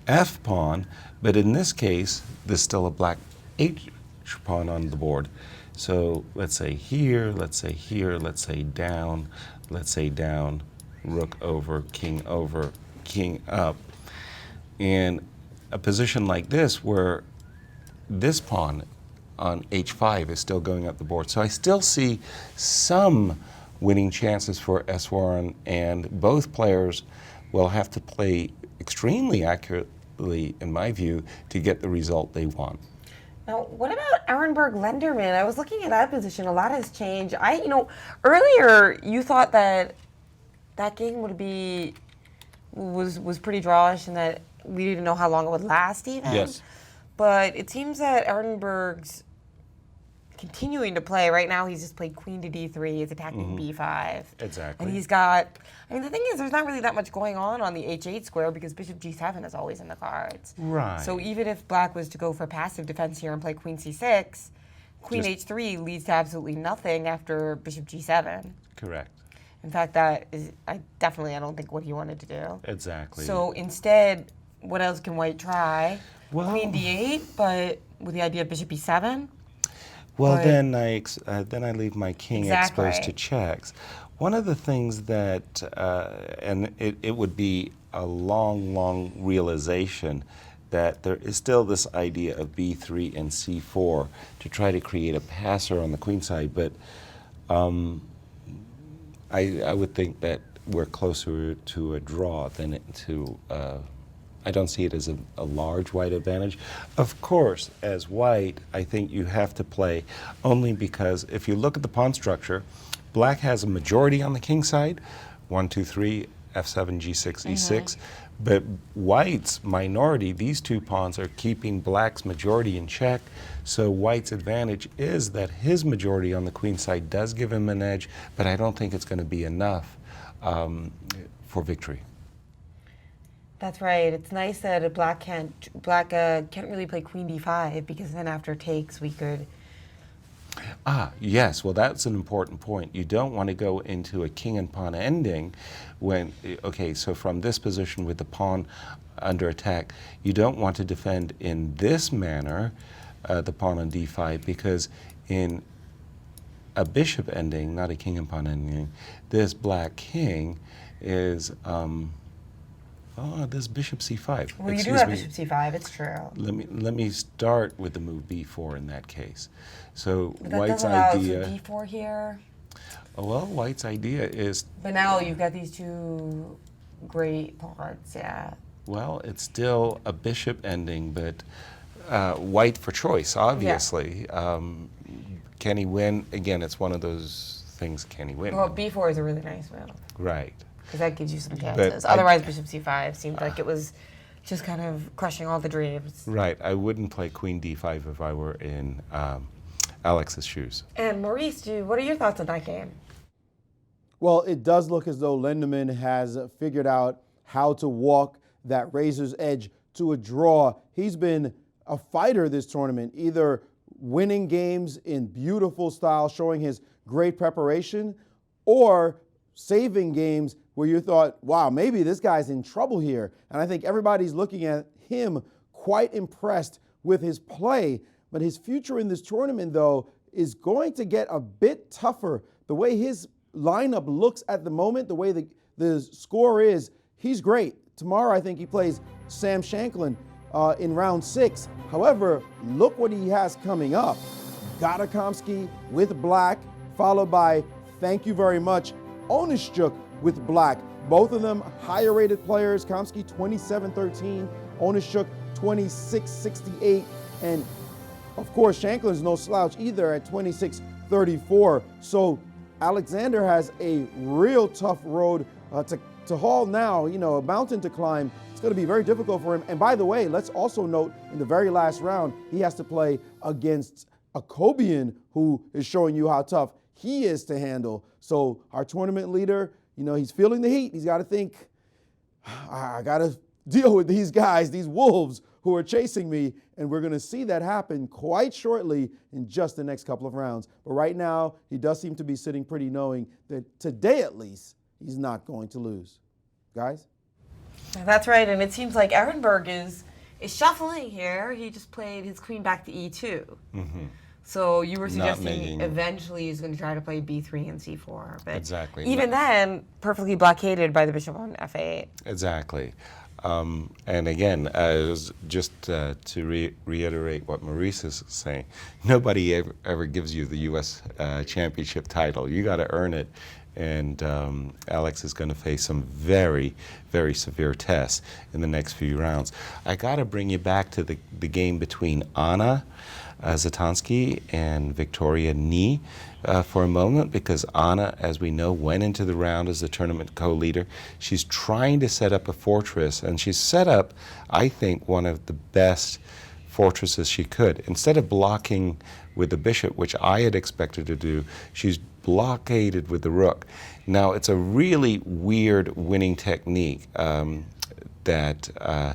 F pawn, but in this case, there's still a black H pawn on the board. So let's say here, let's say here, let's say down, rook over, king up. And a position like this where this pawn on H5 is still going up the board. So I still see some winning chances for Iswaran, and both players will have to play extremely accurately, in my view, to get the result they want. Now, what about Aronburg Lenderman? I was looking at that position. A lot has changed. Earlier you thought that game was pretty drawish, and that we didn't know how long it would last even. Yes. But it seems that Aronburg's continuing to play. Right now he's just played queen to D3, he's attacking B5. Exactly. And he's got, the thing is there's not really that much going on the H8 square because bishop G7 is always in the cards. Right. So even if black was to go for passive defense here and play queen C6, queen H3 leads to absolutely nothing after bishop G7. Correct. In fact, that is, I don't think what he wanted to do. Exactly. So instead, what else can white try? Well, queen D8, but with the idea of bishop E7? Well, then I leave my king exposed to Exactly. checks. One of the things that, and it would be a long realization that there is still this idea of B3 and C4 to try to create a passer on the queen side, but I would think that we're closer to a draw than to I don't see it as a large white advantage. Of course, as white, I think you have to play only because if you look at the pawn structure, black has a majority on the king side, 1, 2, 3, F7, G6, E6, but white's minority, these two pawns are keeping black's majority in check, so white's advantage is that his majority on the queen side does give him an edge, but I don't think it's going to be enough for victory. That's right. It's nice that black can't really play queen D5 because then after takes we could. Yes. Well, that's an important point. You don't want to go into a king and pawn ending when, okay, so from this position with the pawn under attack, you don't want to defend in this manner the pawn on D5 because in a bishop ending, not a king and pawn ending, this black king is this bishop C5. Well, you do have bishop C5. It's true. Let me start with the move B4 in that case. So But that white's doesn't allow idea. D4 here. Well, white's idea is. But now you've got these two great pawns. Yeah. Well, it's still a bishop ending, but white for choice, obviously. Yeah. Can he win? Again, it's one of those things. Can he win? Well, B4 is a really nice move. Right. Because that gives you some chances. Otherwise, bishop C5 seemed like it was just kind of crushing all the dreams. Right. I wouldn't play queen D5 if I were in Alex's shoes. And Maurice, what are your thoughts on that game? Well, it does look as though Lenderman has figured out how to walk that razor's edge to a draw. He's been a fighter this tournament, either winning games in beautiful style, showing his great preparation, or saving games where you thought, wow, maybe this guy's in trouble here. And I think everybody's looking at him quite impressed with his play. But his future in this tournament, though, is going to get a bit tougher. The way his lineup looks at the moment, the way the score is, he's great. Tomorrow, I think he plays Sam Shanklin in round 6. However, look what he has coming up. Gatakomsky with black, followed by, thank you very much, Onishchuk with black. Both of them higher rated players. Komsky 27-13, Onishchuk 26-68, and of course Shanklin's no slouch either at 26-34. So Alexander has a real tough road to haul now, you know, a mountain to climb. It's going to be very difficult for him. And by the way, let's also note in the very last round, he has to play against Akobian, who is showing you how tough he is to handle. So our tournament leader, you know, he's feeling the heat. He's got to think, I got to deal with these guys, these wolves who are chasing me. And we're going to see that happen quite shortly in just the next couple of rounds. But right now, he does seem to be sitting pretty, knowing that today at least, he's not going to lose. Guys? That's right, and it seems like Aronburg is shuffling here. He just played his queen back to e2. Mm-hmm. So you were suggesting eventually he's going to try to play b3 and c4. But exactly. Even then, perfectly blockaded by the bishop on f8. Exactly. And again, just to reiterate what Maurice is saying, nobody ever gives you the U.S. Championship title. You got to earn it. And Alex is going to face some very, very severe tests in the next few rounds. I got to bring you back to the game between Anna Zatonski and Victoria Ni for a moment, because Anna, as we know, went into the round as the tournament co-leader. She's trying to set up a fortress, and she's set up, I think, one of the best fortresses she could. Instead of blocking with the bishop, which I had expected to do, she's blockaded with the rook. Now, it's a really weird winning technique that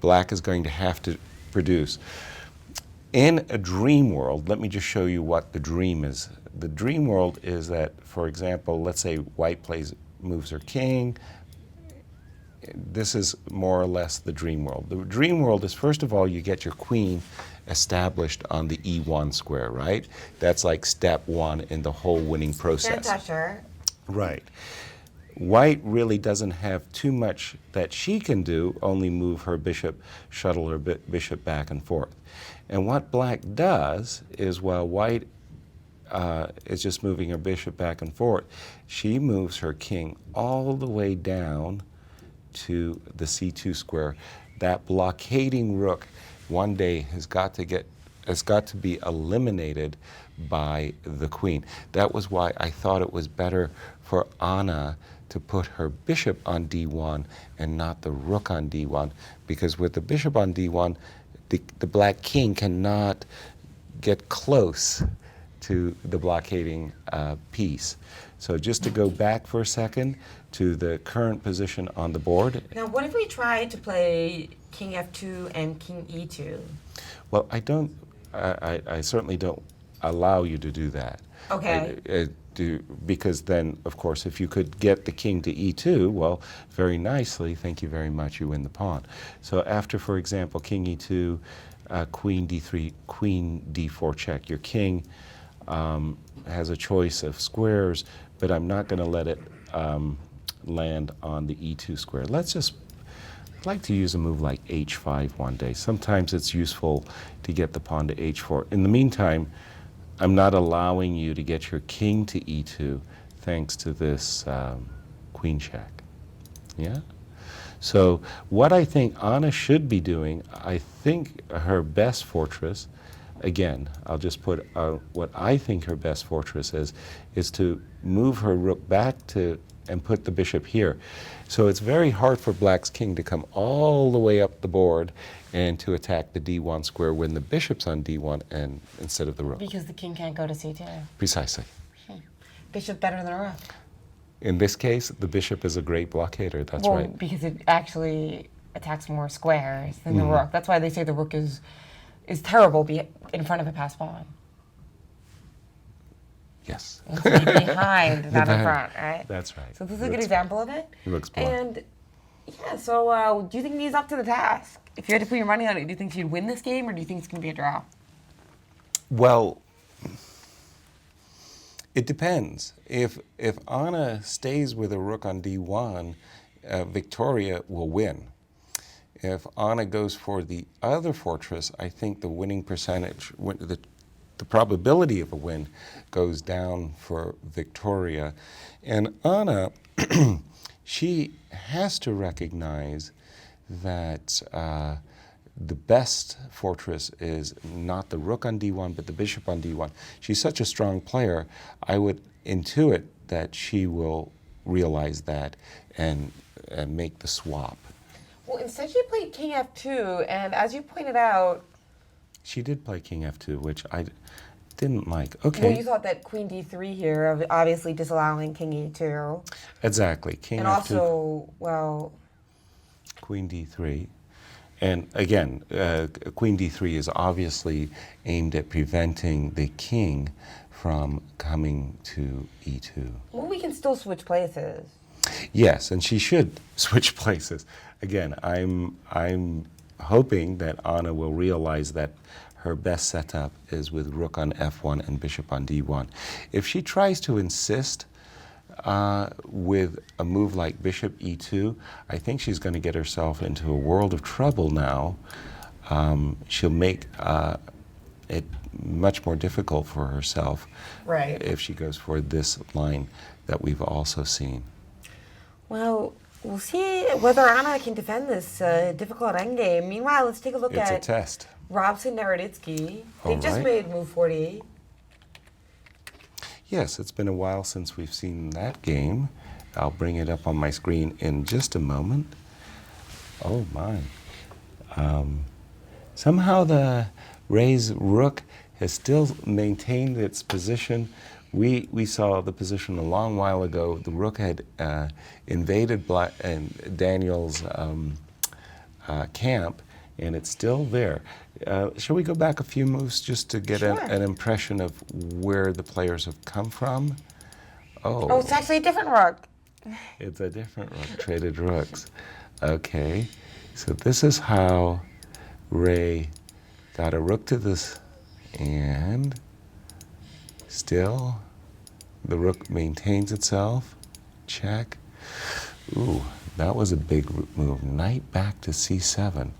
black is going to have to produce. In a dream world, let me just show you what the dream is. The dream world is that, for example, let's say white moves her king. This is more or less the dream world. The dream world is, first of all, you get your queen established on the E1 square, right? That's like step one in the whole winning process. Can't touch her. Right. White really doesn't have too much that she can do, only move her bishop, shuttle her bishop back and forth. And what black does is, while white is just moving her bishop back and forth, she moves her king all the way down to the C2 square. That blockading rook one day has got to be eliminated by the queen. That was why I thought it was better for Anna to put her bishop on D1 and not the rook on D1, because with the bishop on D1, the black king cannot get close to the blockading piece. So just to go back for a second to the current position on the board. Now, what if we try to play king f2 and king e2? Well, I certainly don't allow you to do that. Okay. Because then, of course, if you could get the king to e2, well, very nicely, thank you very much, you win the pawn. So after, for example, king e2, queen d3, queen d4 check, your king has a choice of squares, but I'm not going to let it land on the e2 square. I'd like to use a move like h5 one day. Sometimes it's useful to get the pawn to h4. In the meantime, I'm not allowing you to get your king to e2 thanks to this queen check. Yeah? So what I think Anna should be doing, I think her best fortress, again, I'll just put what I think her best fortress is to move her rook back and put the bishop here. So it's very hard for black's king to come all the way up the board and to attack the d1 square when the bishop's on d1 and instead of the rook. Because the king can't go to c2. Precisely. Bishop better than a rook. In this case, the bishop is a great blockader, that's right. Because it actually attacks more squares than the rook. That's why they say the rook is is terrible in front of a passed pawn. Yes. It's to be behind, not in front, right? That's right. So this is a good example of it. It looks blunt. And yeah, so do you think he's up to the task? If you had to put your money on it, do you think she'd win this game, or do you think it's going to be a draw? Well, it depends. If Anna stays with a rook on d1, Victoria will win. If Anna goes for the other fortress, I think the winning percentage, the probability of a win goes down for Victoria. And Anna, she has to recognize that the best fortress is not the rook on d1, but the bishop on d1. She's such a strong player, I would intuit that she will realize that and make the swap. Well, instead she played king f2, and as you pointed out... She did play king f2, which I didn't like. Okay. Well, you thought that queen d3 here, obviously disallowing king e2. Exactly. King and f2. Also, well... Queen d3. And again, queen d3 is obviously aimed at preventing the king from coming to e2. Well, we can still switch places. Yes, and she should switch places. Again, I'm hoping that Anna will realize that her best setup is with rook on f1 and bishop on d1. If she tries to insist with a move like bishop e2, I think she's going to get herself into a world of trouble now. She'll make it much more difficult for herself if she goes for this line that we've also seen. Well, we'll see whether Anna can defend this difficult endgame. Meanwhile, let's take a look at a test. Robson, Naroditsky. They just made move 48. Yes, it's been a while since we've seen that game. I'll bring it up on my screen in just a moment. Oh my. Somehow the Ray's rook has still maintained its position. We saw the position a long while ago. The rook had invaded Daniel's camp, and it's still there. Shall we go back a few moves just to get an impression of where the players have come from? Oh, it's actually a different rook. It's a different rook, traded rooks. Okay, so this is how Ray got a rook to this, and still the rook maintains itself. Check. Ooh, that was a big move. Knight back to c7.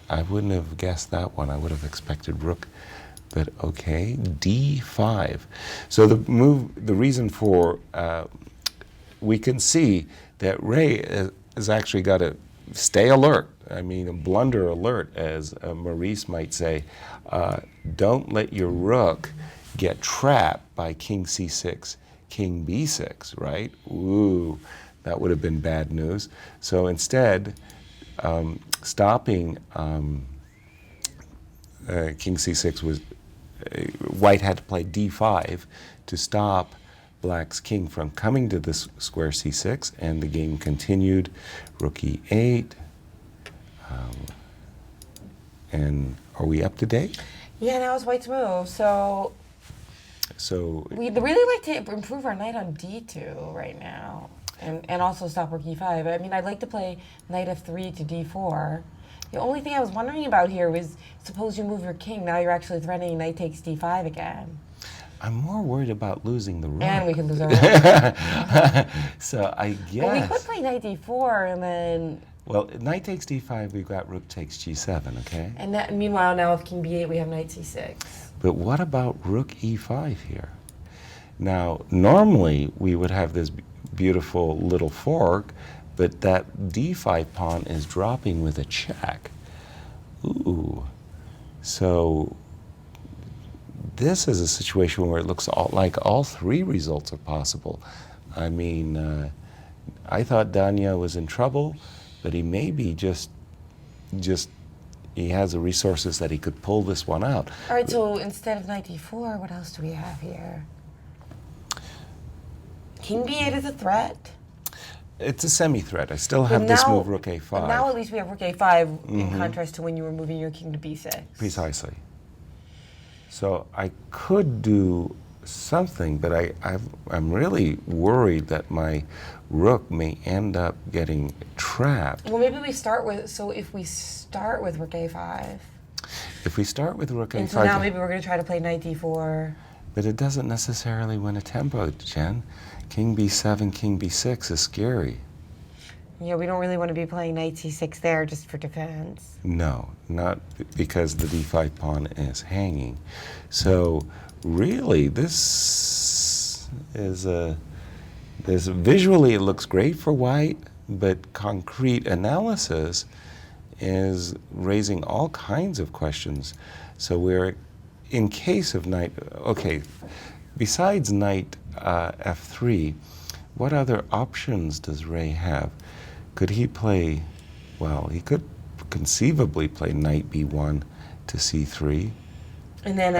I wouldn't have guessed that one. I would have expected rook, but okay, d5. So the reason for, we can see that Ray has actually got to stay alert. I mean, a blunder alert, as Maurice might say. Don't let your rook get trapped by king c6, king b6, right? Ooh, that would have been bad news. So instead, stopping king c6 was, white had to play d5 to stop black's king from coming to this square c6, and the game continued. Rook e8. And are we up to date? Yeah, now it's white's move. So we'd really like to improve our knight on d2 right now. And also stop rook e5. I mean, I'd like to play knight f3 to d4. The only thing I was wondering about here was, suppose you move your king, now you're actually threatening knight takes d5 again. I'm more worried about losing the rook. And we can lose our rook. So I guess... Well, we could play knight d4 and then... Well, knight takes d5, we've got rook takes g7, okay? And that, meanwhile, now with king b8, we have knight c6. But what about rook e5 here? Now, normally we would have this beautiful little fork, but that d5 pawn is dropping with a check. Ooh. So this is a situation where it looks like all three results are possible. I mean, I thought Danya was in trouble, but he may be just he has the resources that he could pull this one out. All right, so instead of knight d4, what else do we have here? King b8 is a threat. It's a semi-threat. I still have this move, rook a5. But now at least we have rook a5 in contrast to when you were moving your king to b6. Precisely. So I could do something, but I'm really worried that my rook may end up getting trapped. Well, maybe we start with, so if we start with rook a5. If we start with rook And a5, so now maybe we're going to try to play knight d4. but it doesn't necessarily win a tempo, Jen. King b7, king b6 is scary. Yeah, we don't really want to be playing knight c6 there just for defense. No, not because the d5 pawn is hanging. So really, this is visually it looks great for white, but concrete analysis is raising all kinds of questions. So we're, in case of knight, okay, besides knight f3, what other options does Ray have? Could he play, well, he could conceivably play knight b1 to c3. And then